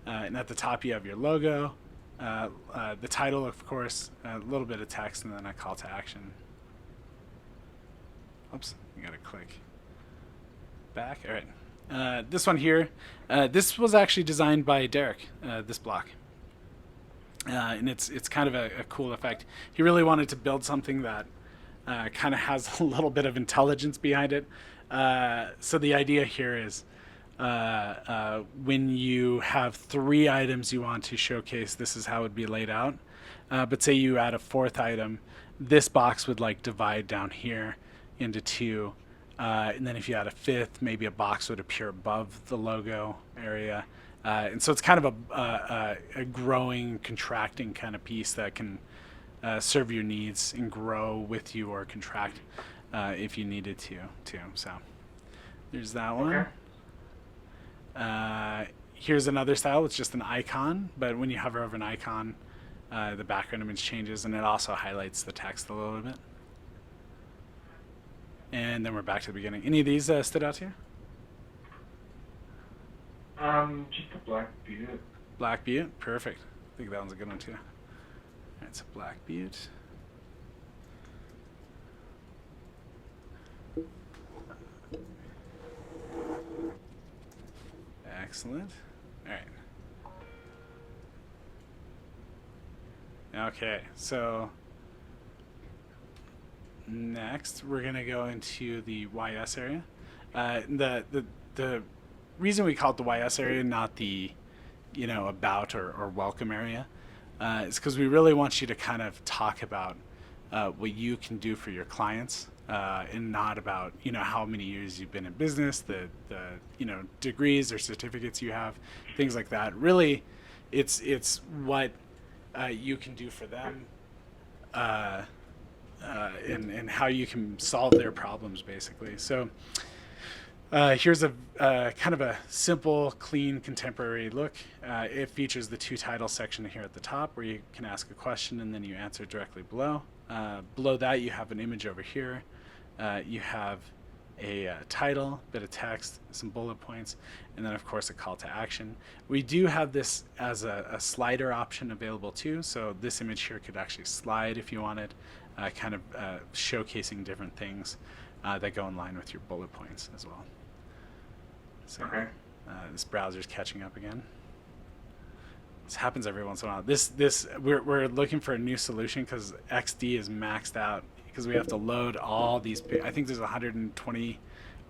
[SPEAKER 1] And at the top you have your logo, the title, of course, a little bit of text, and then a call to action. Oops, you gotta click back. All right. This one here, this was actually designed by Derek, this block. And it's kind of a cool effect. He really wanted to build something that kind of has a little bit of intelligence behind it. So the idea here is when you have three items you want to showcase, this is how it would be laid out. But say you add a fourth item, this box would like divide down here into two. And then if you add a fifth, maybe a box would appear above the logo area. And so it's kind of a growing, contracting kind of piece that can serve your needs and grow with you or contract if you needed to. So there's that one. Here's another style. It's just an icon, but when you hover over an icon, the background image changes, and it also highlights the text a little bit. And then we're back to the beginning. Any of these stood out to you?
[SPEAKER 2] Just a Black Butte.
[SPEAKER 1] Black Butte, perfect. I think that one's a good one too. All right, so Black Butte. Excellent. All right. Okay, so next we're gonna go into the YS area. The reason we call it the YS area, not the about or welcome area, is because we really want you to kind of talk about what you can do for your clients, and not about how many years you've been in business, the degrees or certificates you have, things like that. Really, it's what you can do for them, and how you can solve their problems, basically. So here's a kind of a simple, clean, contemporary look. It features the two title section here at the top where you can ask a question and then you answer directly below. Below that you have an image over here. You have a title, bit of text, some bullet points, and then of course a call to action. We do have this as a slider option available too, so this image here could actually slide if you wanted, kind of showcasing different things that go in line with your bullet points as well. So this browser's catching up again. This happens every once in a while. We're looking for a new solution because XD is maxed out because we have to load all these. I think there's 120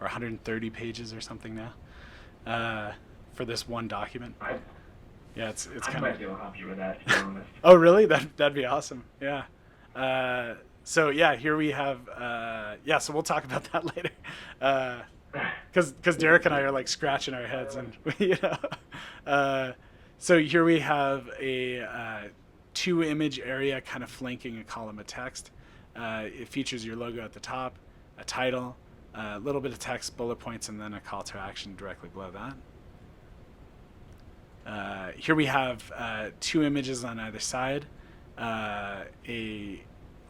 [SPEAKER 1] or 130 pages or something now for this one document. Yeah, it's kind of.
[SPEAKER 2] I might be able to help you with that, to be honest.
[SPEAKER 1] Oh, really? That'd be awesome. Yeah. So yeah, here we have. So we'll talk about that later. Because Derek and I are like scratching our heads, and so here we have a two image area kind of flanking a column of text. It features your logo at the top, a title, a little bit of text, bullet points, and then a call to action directly below that. Here we have two images on either side, a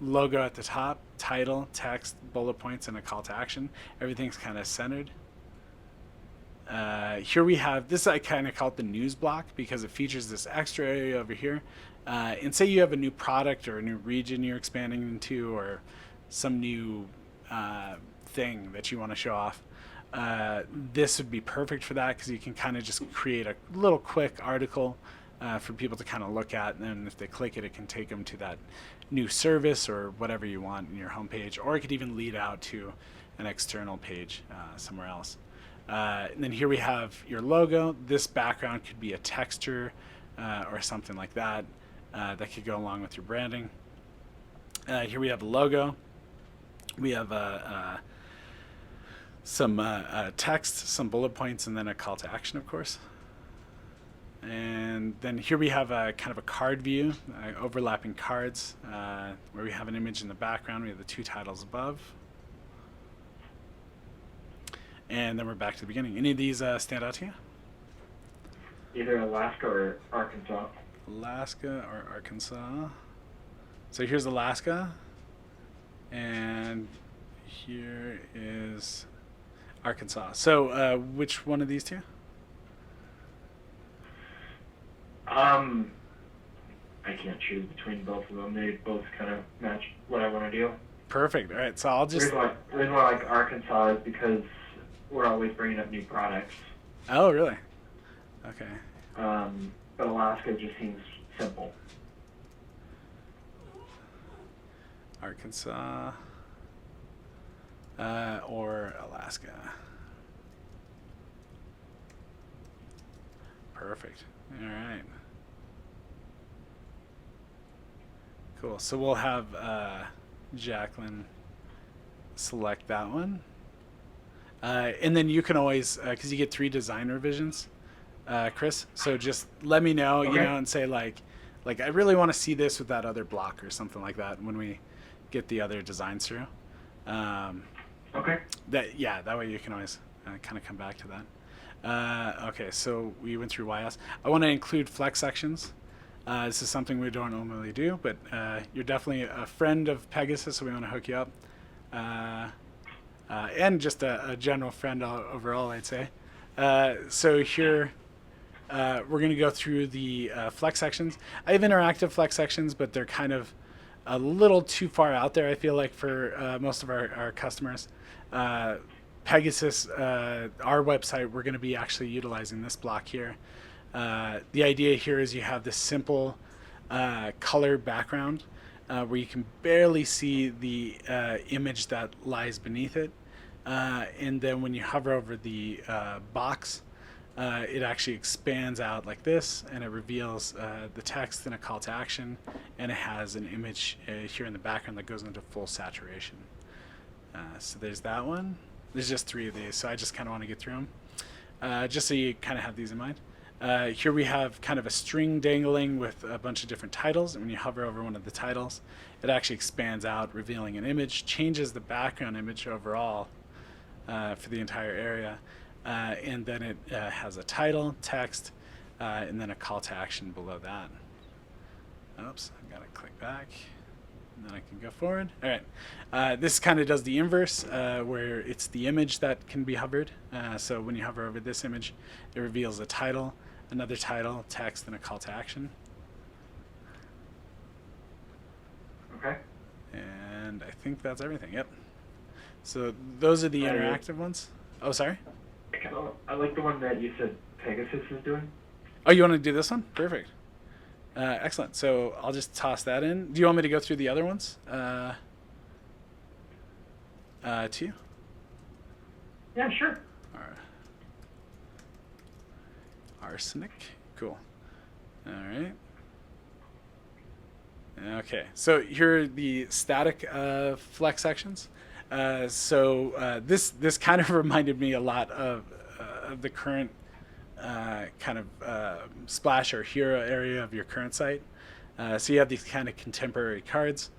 [SPEAKER 1] logo at the top, title, text, bullet points, and a call to action. Everything's kind of centered. Here we have, this I kind of call it the news block because it features this extra area over here. And say you have a new product or a new region you're expanding into, or some new thing that you want to show off. This would be perfect for that because you can kind of just create a little quick article for people to kind of look at, and then if they click it, it can take them to that new service or whatever you want in your homepage, or it could even lead out to an external page somewhere else. And then here we have your logo. This background could be a texture or something like that that could go along with your branding. Here we have a logo. We have some text, some bullet points, and then a call to action, of course. And then here we have a kind of a card view, overlapping cards, where we have an image in the background. We have the two titles above. And then we're back to the beginning. Any of these stand out to you?
[SPEAKER 2] Either Alaska or Arkansas.
[SPEAKER 1] Alaska or Arkansas. So here's Alaska. And here is Arkansas. So which one of these two?
[SPEAKER 2] I can't choose between both of them. They both kind of match what I want to do.
[SPEAKER 1] Perfect. All right. So I'll just...
[SPEAKER 2] The reason why I like Arkansas is because we're always bringing up new products.
[SPEAKER 1] Oh, really? Okay.
[SPEAKER 2] But Alaska just seems simple.
[SPEAKER 1] Arkansas or Alaska. Perfect. All right. Cool. So we'll have Jacqueline select that one. And then you can always, because you get 3 design revisions, Chris. So just let me know,
[SPEAKER 2] Okay.
[SPEAKER 1] you know, and say like I really want to see this with that other block or something like that when we get the other designs through.
[SPEAKER 2] Okay.
[SPEAKER 1] That way you can always kind of come back to that. Okay, so we went through YS. I want to include flex sections. This is something we don't normally do, but you're definitely a friend of Pegasus, so we want to hook you up. And just a general friend overall, I'd say. So here, we're going to go through the flex sections. I have interactive flex sections, but they're kind of a little too far out there, I feel like, for most of our customers. Pegasus, our website, we're going to be actually utilizing this block here. The idea here is you have this simple color background where you can barely see the image that lies beneath it. And then when you hover over the box, it actually expands out like this, and it reveals the text and a call to action, and it has an image here in the background that goes into full saturation. So there's that one. There's just 3 of these, so I just kind of want to get through them, just so you kind of have these in mind. Here we have kind of a string dangling with a bunch of different titles, and when you hover over one of the titles, it actually expands out, revealing an image, changes the background image overall for the entire area, and then it has a title, text, and then a call to action below that. Oops, I've got to click back, and then I can go forward. All right, this kind of does the inverse, where it's the image that can be hovered. So when you hover over this image, it reveals a title, another title, text, and a call to action.
[SPEAKER 2] Okay.
[SPEAKER 1] And I think that's everything. Yep. So those are the interactive ones. Oh, sorry?
[SPEAKER 2] I like the one that you said Pegasus is doing.
[SPEAKER 1] Oh, you want to do this one? Perfect. Excellent. So I'll just toss that in. Do you want me to go through the other ones to you?
[SPEAKER 2] Yeah, sure.
[SPEAKER 1] Arsenic. Cool. All right. Okay. So here are the static flex sections. This kind of reminded me a lot of the current kind of splash or hero area of your current site. So you have these kind of contemporary cards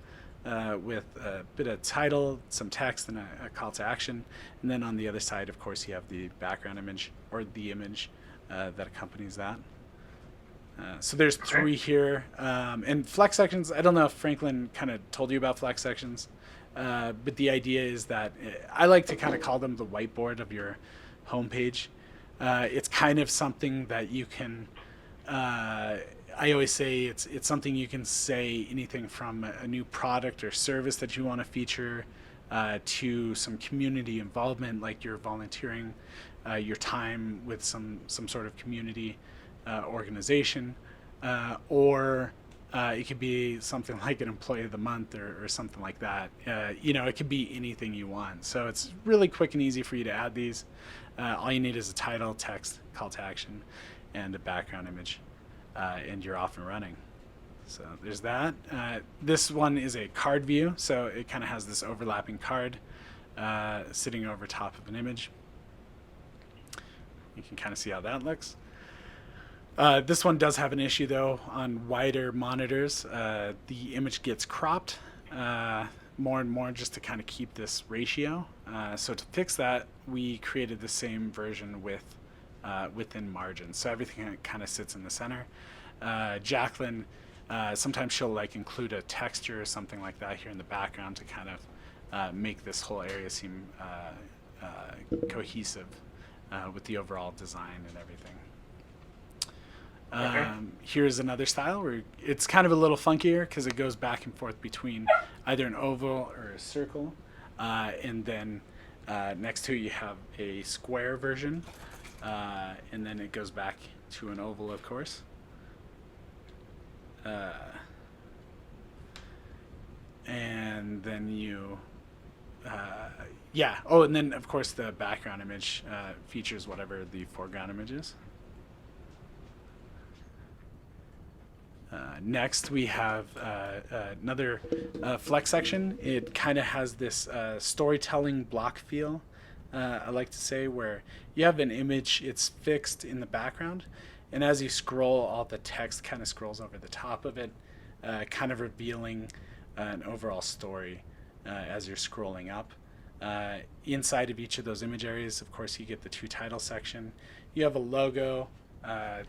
[SPEAKER 1] with a bit of title, some text, and a call to action. And then on the other side, of course, you have the background image or the image that accompanies that. So there's
[SPEAKER 2] Okay.
[SPEAKER 1] three here. And flex sections, I don't know if Franklin kind of told you about flex sections, but the idea is that I like to kind of call them the whiteboard of your homepage. It's kind of something that you can. I always say it's something you can say anything from a new product or service that you want to feature to some community involvement, like you're volunteering your time with some sort of community organization, or it could be something like an employee of the month or something like that. It could be anything you want. So it's really quick and easy for you to add these. All you need is a title, text, call to action, and a background image, and you're off and running. So there's that. This one is a card view, so it kind of has this overlapping card sitting over top of an image. You can kind of see how that looks. This one does have an issue though. On wider monitors, the image gets cropped more and more just to kind of keep this ratio. So to fix that, we created the same version within margins. So everything kind of sits in the center. Jacqueline, sometimes she'll like include a texture or something like that here in the background to kind of make this whole area seem cohesive with the overall design and everything.
[SPEAKER 2] Okay.
[SPEAKER 1] Here's another style where it's kind of a little funkier because it goes back and forth between either an oval or a circle, and then next to it you have a square version, and then it goes back to an oval, of course. And then and then of course the background image features whatever the foreground image is. Next, we have another flex section. It kind of has this storytelling block feel, I like to say, where you have an image, it's fixed in the background, and as you scroll, all the text kind of scrolls over the top of it, kind of revealing an overall story as you're scrolling up. Inside of each of those image areas, of course, you get the two title section. You have a logo,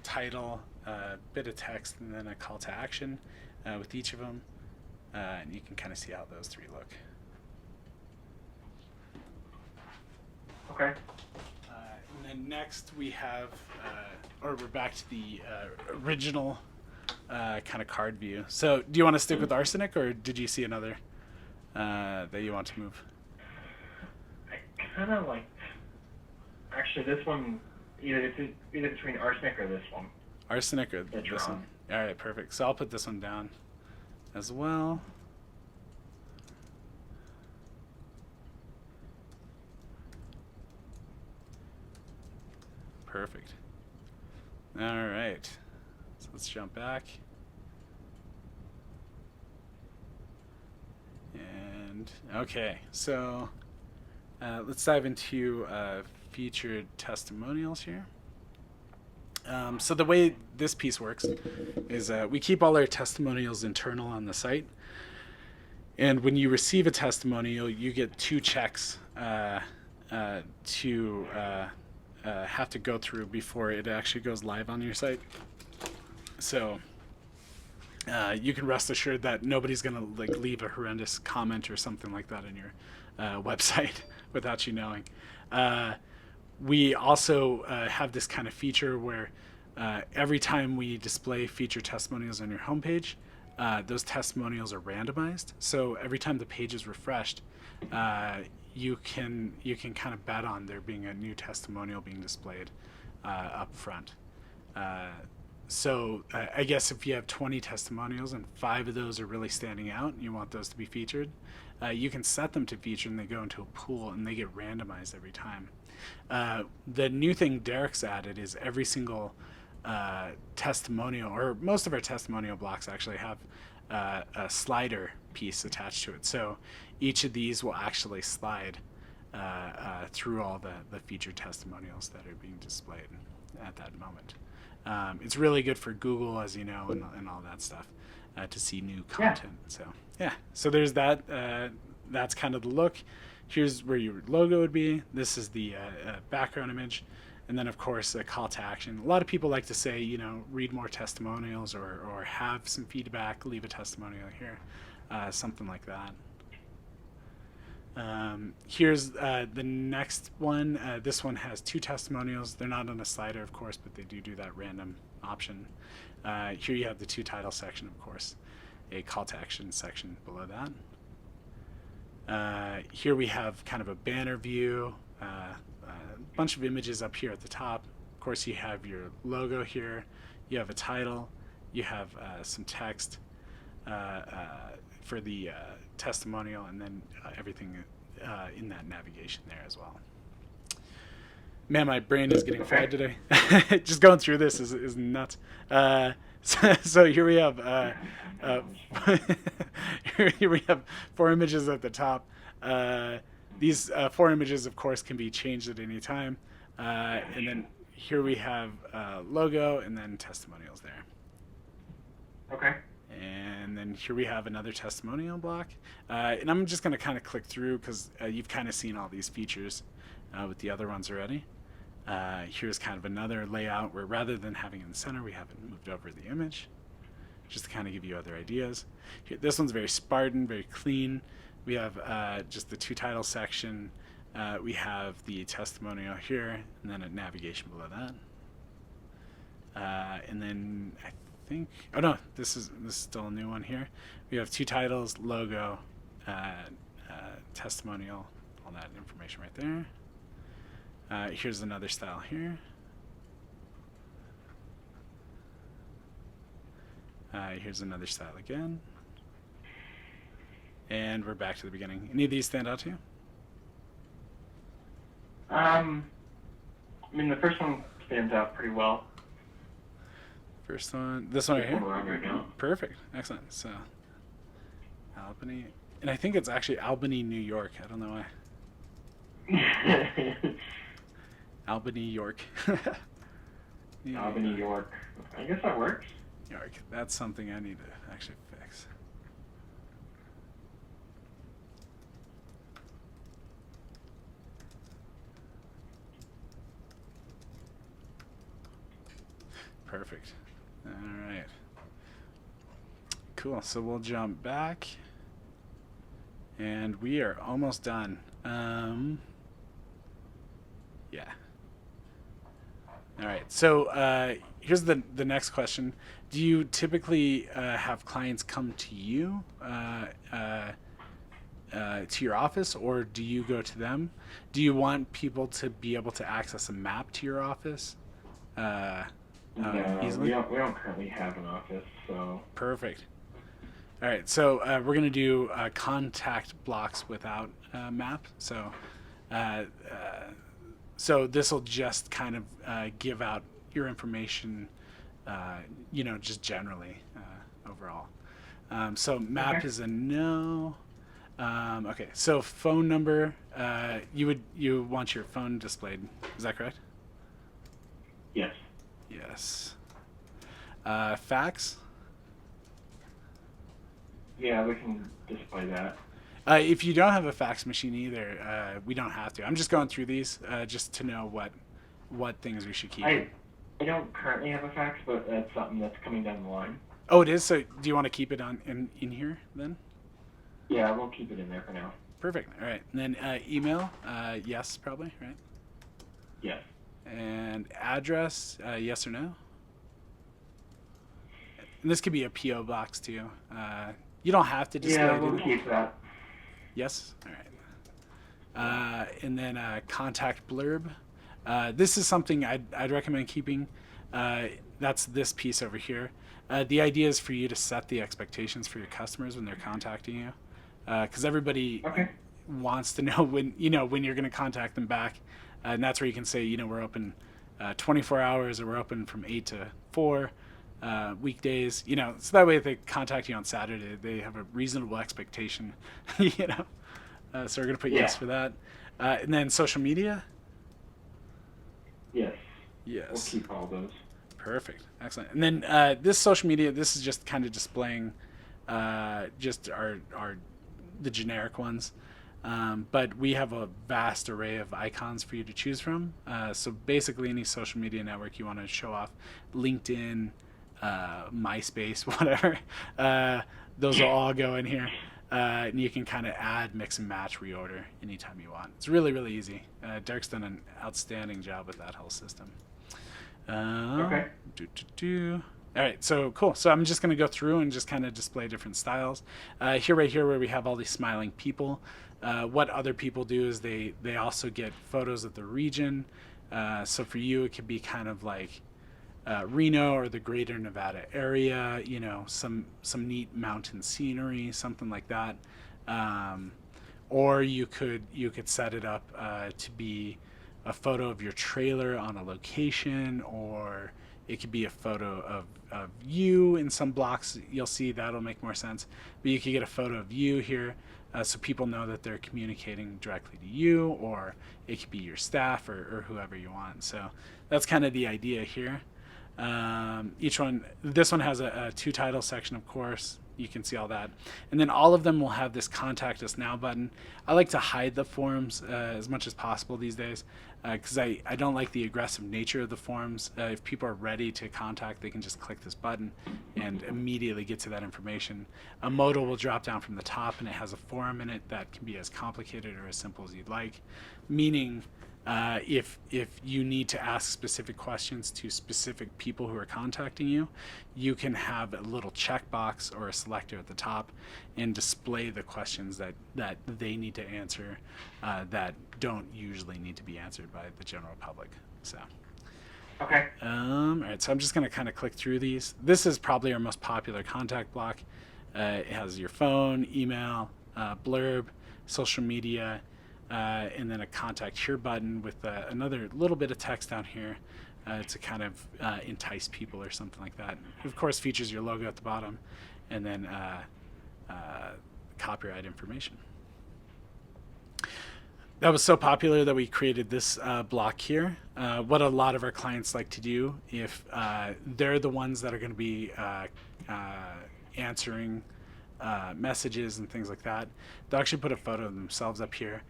[SPEAKER 1] title, a bit of text, and then a call to action with each of them. And you can kind of see how those three look.
[SPEAKER 2] Okay.
[SPEAKER 1] And then next we have, we're back to the original kind of card view. So do you want to stick with arsenic, or did you see another that you want to move?
[SPEAKER 2] I kind of like, actually, this one, either between arsenic or this one.
[SPEAKER 1] Arsenic or this one? All right, perfect. So I'll put this one down as well. Perfect. All right. So let's jump back. And okay, so let's dive into featured testimonials here. So the way this piece works is we keep all our testimonials internal on the site. And when you receive a testimonial, you get two checks to have to go through before it actually goes live on your site. So you can rest assured that nobody's going to like leave a horrendous comment or something like that on your website without you knowing. We also have this kind of feature where every time we display feature testimonials on your homepage, those testimonials are randomized. So every time the page is refreshed, you can kind of bet on there being a new testimonial being displayed up front. So I guess if you have 20 testimonials and 5 of those are really standing out and you want those to be featured, you can set them to feature and they go into a pool and they get randomized every time. The new thing Derek's added is every single testimonial, or most of our testimonial blocks actually have a slider piece attached to it. So each of these will actually slide through all the featured testimonials that are being displayed at that moment. It's really good for Google, as you know, and all that stuff, to see new
[SPEAKER 2] Yeah.
[SPEAKER 1] content. So yeah, so there's that. That's kind of the look. Here's where your logo would be. This is the background image. And then, of course, a call to action. A lot of people like to say, read more testimonials, or have some feedback, leave a testimonial here, something like that. Here's the next one. This one has 2 testimonials. They're not on a slider, of course, but they do that random option. Here you have the 2 title section, of course, a call to action section below that. Here we have kind of a banner view, a bunch of images up here at the top. Of course, you have your logo here. You have a title. You have some text for the testimonial, and then everything in that navigation there as well. Man, my brain is getting fried today. Just going through this is nuts. So here we have here we have 4 images at the top. These 4 images, of course, can be changed at any time. And then here we have logo and then testimonials there.
[SPEAKER 2] Okay.
[SPEAKER 1] And then here we have another testimonial block. And I'm just going to kind of click through because you've kind of seen all these features with the other ones already. Here's kind of another layout where rather than having it in the center, we have it moved over the image, just to kind of give you other ideas. Here, this one's very Spartan, very clean. We have just the 2 title section. We have the testimonial here, and then a navigation below that. And then I think, oh no, this is still a new one here. We have 2 titles, logo, testimonial, all that information right there. Here's another style here. Here's another style again. And we're back to the beginning. Any of these stand out to you?
[SPEAKER 2] I mean, the first one stands out pretty well.
[SPEAKER 1] First one, this one right here?
[SPEAKER 2] Right now.
[SPEAKER 1] Perfect, excellent. So, Albany, and I think it's actually Albany, New York. I don't know why. Albany, York.
[SPEAKER 2] Albany, York. I guess that works.
[SPEAKER 1] York. That's something I need to actually fix. Perfect. All right. Cool. So we'll jump back. And we are almost done. Yeah. All right. So here's the next question. Do you typically have clients come to you, to your office, or do you go to them? Do you want people to be able to access a map to your office easily?
[SPEAKER 2] We don't currently have an office, so.
[SPEAKER 1] Perfect. All right, so we're going to do contact blocks without map. So this will just kind of give out your information, just generally overall. So map is a no. Okay, so phone number. You want your phone displayed? Is that correct?
[SPEAKER 2] Yes.
[SPEAKER 1] Yes. Fax.
[SPEAKER 2] Yeah, we can display that.
[SPEAKER 1] If you don't have a fax machine either, we don't have to. I'm just going through these just to know what things we should keep.
[SPEAKER 2] I don't currently have a fax, but that's something that's coming down the line.
[SPEAKER 1] Oh, it is? So do you want to keep it in here then?
[SPEAKER 2] Yeah, we'll keep it in there for now.
[SPEAKER 1] Perfect. All right. And then email, yes, probably, right?
[SPEAKER 2] Yes.
[SPEAKER 1] And address, yes or no? And this could be a P.O. box too. You don't have to display
[SPEAKER 2] Yeah, we'll
[SPEAKER 1] it.
[SPEAKER 2] keep that.
[SPEAKER 1] Yes? All right. And then contact blurb. This is something I'd recommend keeping. That's this piece over here. The idea is for you to set the expectations for your customers when they're contacting you. Because everybody wants to know when you're going to contact them back. And that's where you can say, we're open 24 hours, or we're open from 8 to 4. Weekdays, so that way if they contact you on Saturday, they have a reasonable expectation, So we're going to put yes for that. And then social media.
[SPEAKER 2] Yes.
[SPEAKER 1] Yes.
[SPEAKER 2] We'll keep all those.
[SPEAKER 1] Perfect. Excellent. And then this social media, this is just kind of displaying just our the generic ones. But we have a vast array of icons for you to choose from. So basically, any social media network you want to show off, LinkedIn, MySpace, whatever, those will all go in here. And you can kind of add, mix, and match, reorder anytime you want. It's really, really easy. Derek's done an outstanding job with that whole system.
[SPEAKER 2] Okay.
[SPEAKER 1] All right, so cool. So I'm just going to go through and just kind of display different styles. Right here where we have all these smiling people, what other people do is they also get photos of the region. So for you, it could be kind of like Reno or the greater Nevada area, some neat mountain scenery, something like that. Or you could set it up to be a photo of your trailer on a location, or it could be a photo of you in some blocks. You'll see that'll make more sense. But you could get a photo of you here so people know that they're communicating directly to you, or it could be your staff or whoever you want. So that's kind of the idea here. This one has a to title section, of course. You can see all that. And then all of them will have this contact us now button. I like to hide the forms as much as possible these days because I don't like the aggressive nature of the forms. If people are ready to contact, they can just click this button and immediately get to that information. A modal will drop down from the top, and it has a forum in it that can be as complicated or as simple as you'd like, meaning if you need to ask specific questions to specific people who are contacting you, you can have a little checkbox or a selector at the top and display the questions that they need to answer that don't usually need to be answered by the general public. So.
[SPEAKER 2] Okay.
[SPEAKER 1] All right, so I'm just going to kind of click through these. This is probably our most popular contact block. It has your phone, email, blurb, social media, and then a contact here button with another little bit of text down here to kind of entice people or something like that. Of course, features your logo at the bottom, and then copyright information. That was so popular that we created this block here. What a lot of our clients like to do, if they're the ones that are going to be answering messages and things like that, they'll actually put a photo of themselves up here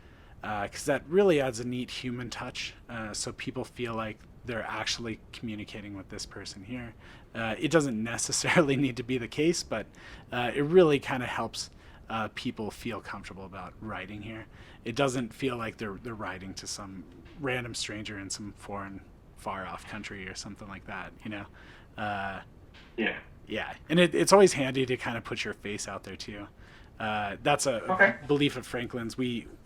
[SPEAKER 1] because that really adds a neat human touch so people feel like they're actually communicating with this person here. It doesn't necessarily need to be the case, but it really kind of helps people feel comfortable about writing here. It doesn't feel like they're writing to some random stranger in some foreign, far-off country or something like that,
[SPEAKER 2] Yeah.
[SPEAKER 1] Yeah, and it's always handy to kind of put your face out there too. That's a belief of Franklin's.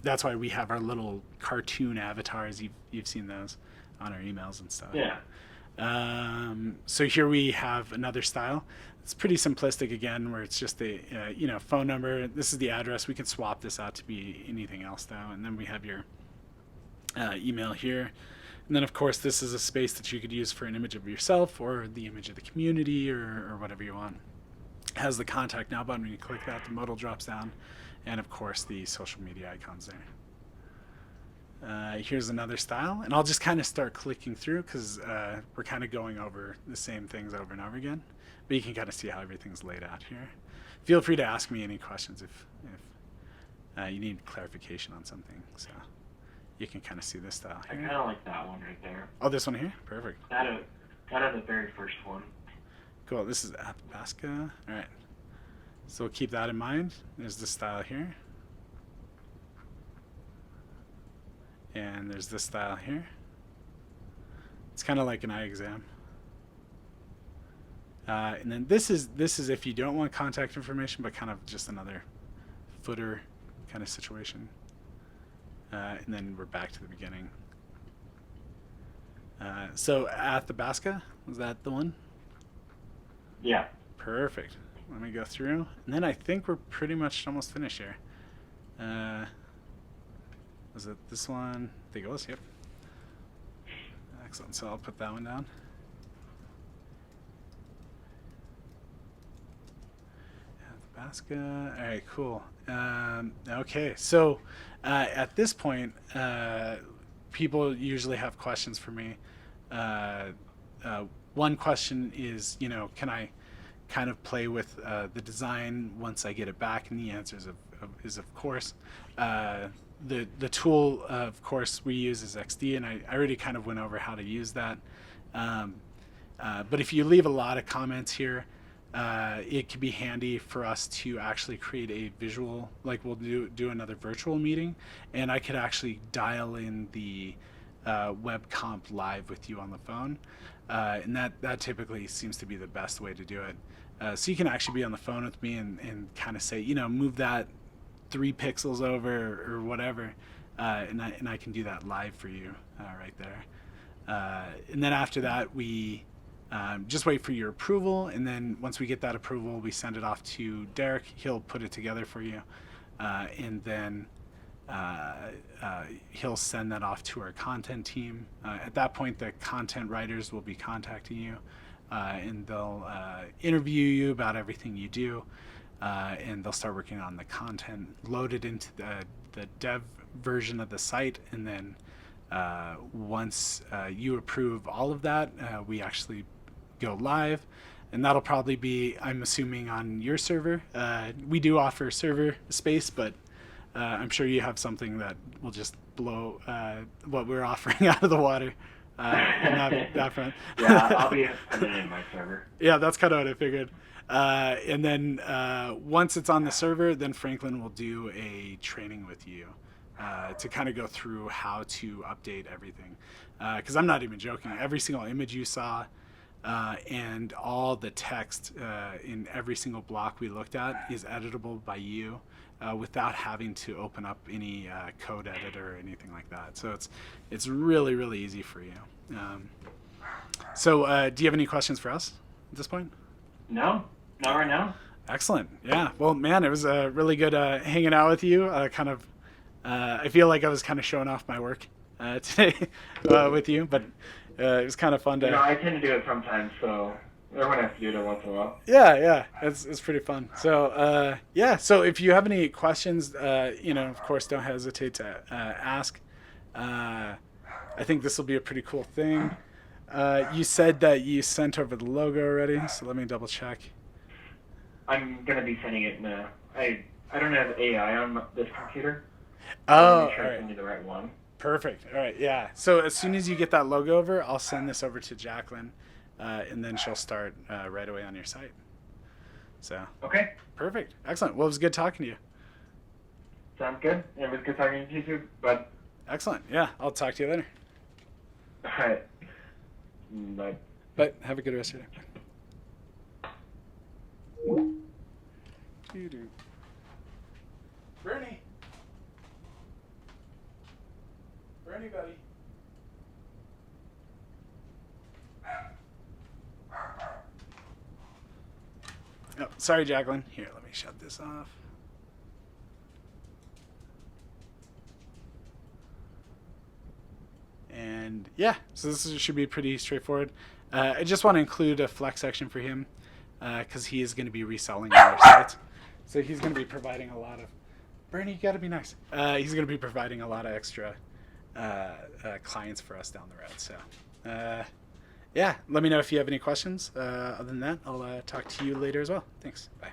[SPEAKER 1] That's why we have our little cartoon avatars. You've seen those on our emails and stuff.
[SPEAKER 2] Yeah.
[SPEAKER 1] So here we have another style. It's pretty simplistic again, where it's just the phone number. This is the address. We can swap this out to be anything else though, and then we have your email here. And then, of course, this is a space that you could use for an image of yourself or the image of the community or whatever you want. It has the contact now button. When you click that, the modal drops down. And, of course, the social media icons there. Here's another style. And I'll just kind of start clicking through because we're kind of going over the same things over and over again. But you can kind of see how everything's laid out here. Feel free to ask me any questions if you need clarification on something. So you can kind of see this style here.
[SPEAKER 2] I kind of like that one right there.
[SPEAKER 1] Oh, this one here? Perfect.
[SPEAKER 2] That is the very first one.
[SPEAKER 1] Cool. This is Athabasca. All right. So we'll keep that in mind. There's this style here. And there's this style here. It's kind of like an eye exam. And then this is if you don't want contact information, but kind of just another footer kind of situation. And then we're back to the beginning. So Athabasca, was that the one?
[SPEAKER 2] Yeah.
[SPEAKER 1] Perfect. Let me go through. And then I think we're pretty much almost finished here. Was it this one? I think it was, yep. Excellent. So I'll put that one down. Athabasca. All right, cool. Okay, so at this point, people usually have questions for me. one question is, can I kind of play with the design once I get it back? And the answer is of course. The tool, of course, we use is XD, and I already kind of went over how to use that. Um, but if you leave a lot of comments here, it could be handy for us to actually create a visual, like we'll do another virtual meeting, and I could actually dial in the web comp live with you on the phone, and that typically seems to be the best way to do it. So you can actually be on the phone with me and kind of say, move that 3 pixels over or whatever, and I can do that live for you right there. And then after that, we just wait for your approval, and then once we get that approval, we send it off to Derek. He'll put it together for you, and then he'll send that off to our content team. At that point, the content writers will be contacting you, and they'll interview you about everything you do, and they'll start working on the content, load it into the dev version of the site, and then once you approve all of that, we actually go live, and that'll probably be, I'm assuming, on your server. We do offer server space, but I'm sure you have something that will just blow what we're offering out of the water in that front.
[SPEAKER 2] Yeah, I'll be putting it in my server.
[SPEAKER 1] Yeah, that's kind of what I figured. And then once it's on the server, then Franklin will do a training with you to kind of go through how to update everything. Because I'm not even joking. Every single image you saw and all the text in every single block we looked at is editable by you without having to open up any code editor or anything like that. So it's really, really easy for you. So do you have any questions for us at this point?
[SPEAKER 2] No, not right now.
[SPEAKER 1] Excellent. Yeah. Well, man, it was really good hanging out with you. I feel like I was kind of showing off my work today with you, but it was kind of fun to.
[SPEAKER 2] I tend to do it sometimes, so everyone has to do it once in a while.
[SPEAKER 1] Yeah, it's pretty fun. So so if you have any questions, of course, don't hesitate to ask. I think this will be a pretty cool thing. You said that you sent over the logo already, so let me double check.
[SPEAKER 2] I'm gonna be sending it in I don't have AI on this computer.
[SPEAKER 1] Oh,
[SPEAKER 2] make sure
[SPEAKER 1] all
[SPEAKER 2] I
[SPEAKER 1] right.
[SPEAKER 2] send you the right one.
[SPEAKER 1] Perfect. All right, yeah. So as soon as you get that logo over, I'll send this over to Jacqueline, and then she'll start right away on your site. So.
[SPEAKER 2] Okay.
[SPEAKER 1] Perfect. Excellent. Well, it was good talking to you.
[SPEAKER 2] Sounds good. It was good talking to you too, bud.
[SPEAKER 1] Excellent. Yeah, I'll talk to you later.
[SPEAKER 2] All right. Bye.
[SPEAKER 1] But have a good rest of your day. Bernie. Bernie, buddy. Oh, sorry, Jacqueline. Here, let me shut this off. And yeah, so this should be pretty straightforward. I just want to include a flex section for him because he is going to be reselling our sites. So he's going to be providing a lot of. Bernie, you got to be nice. He's going to be providing a lot of extra clients for us down the road. So yeah, let me know if you have any questions. Other than that, I'll talk to you later as well. Thanks. Bye.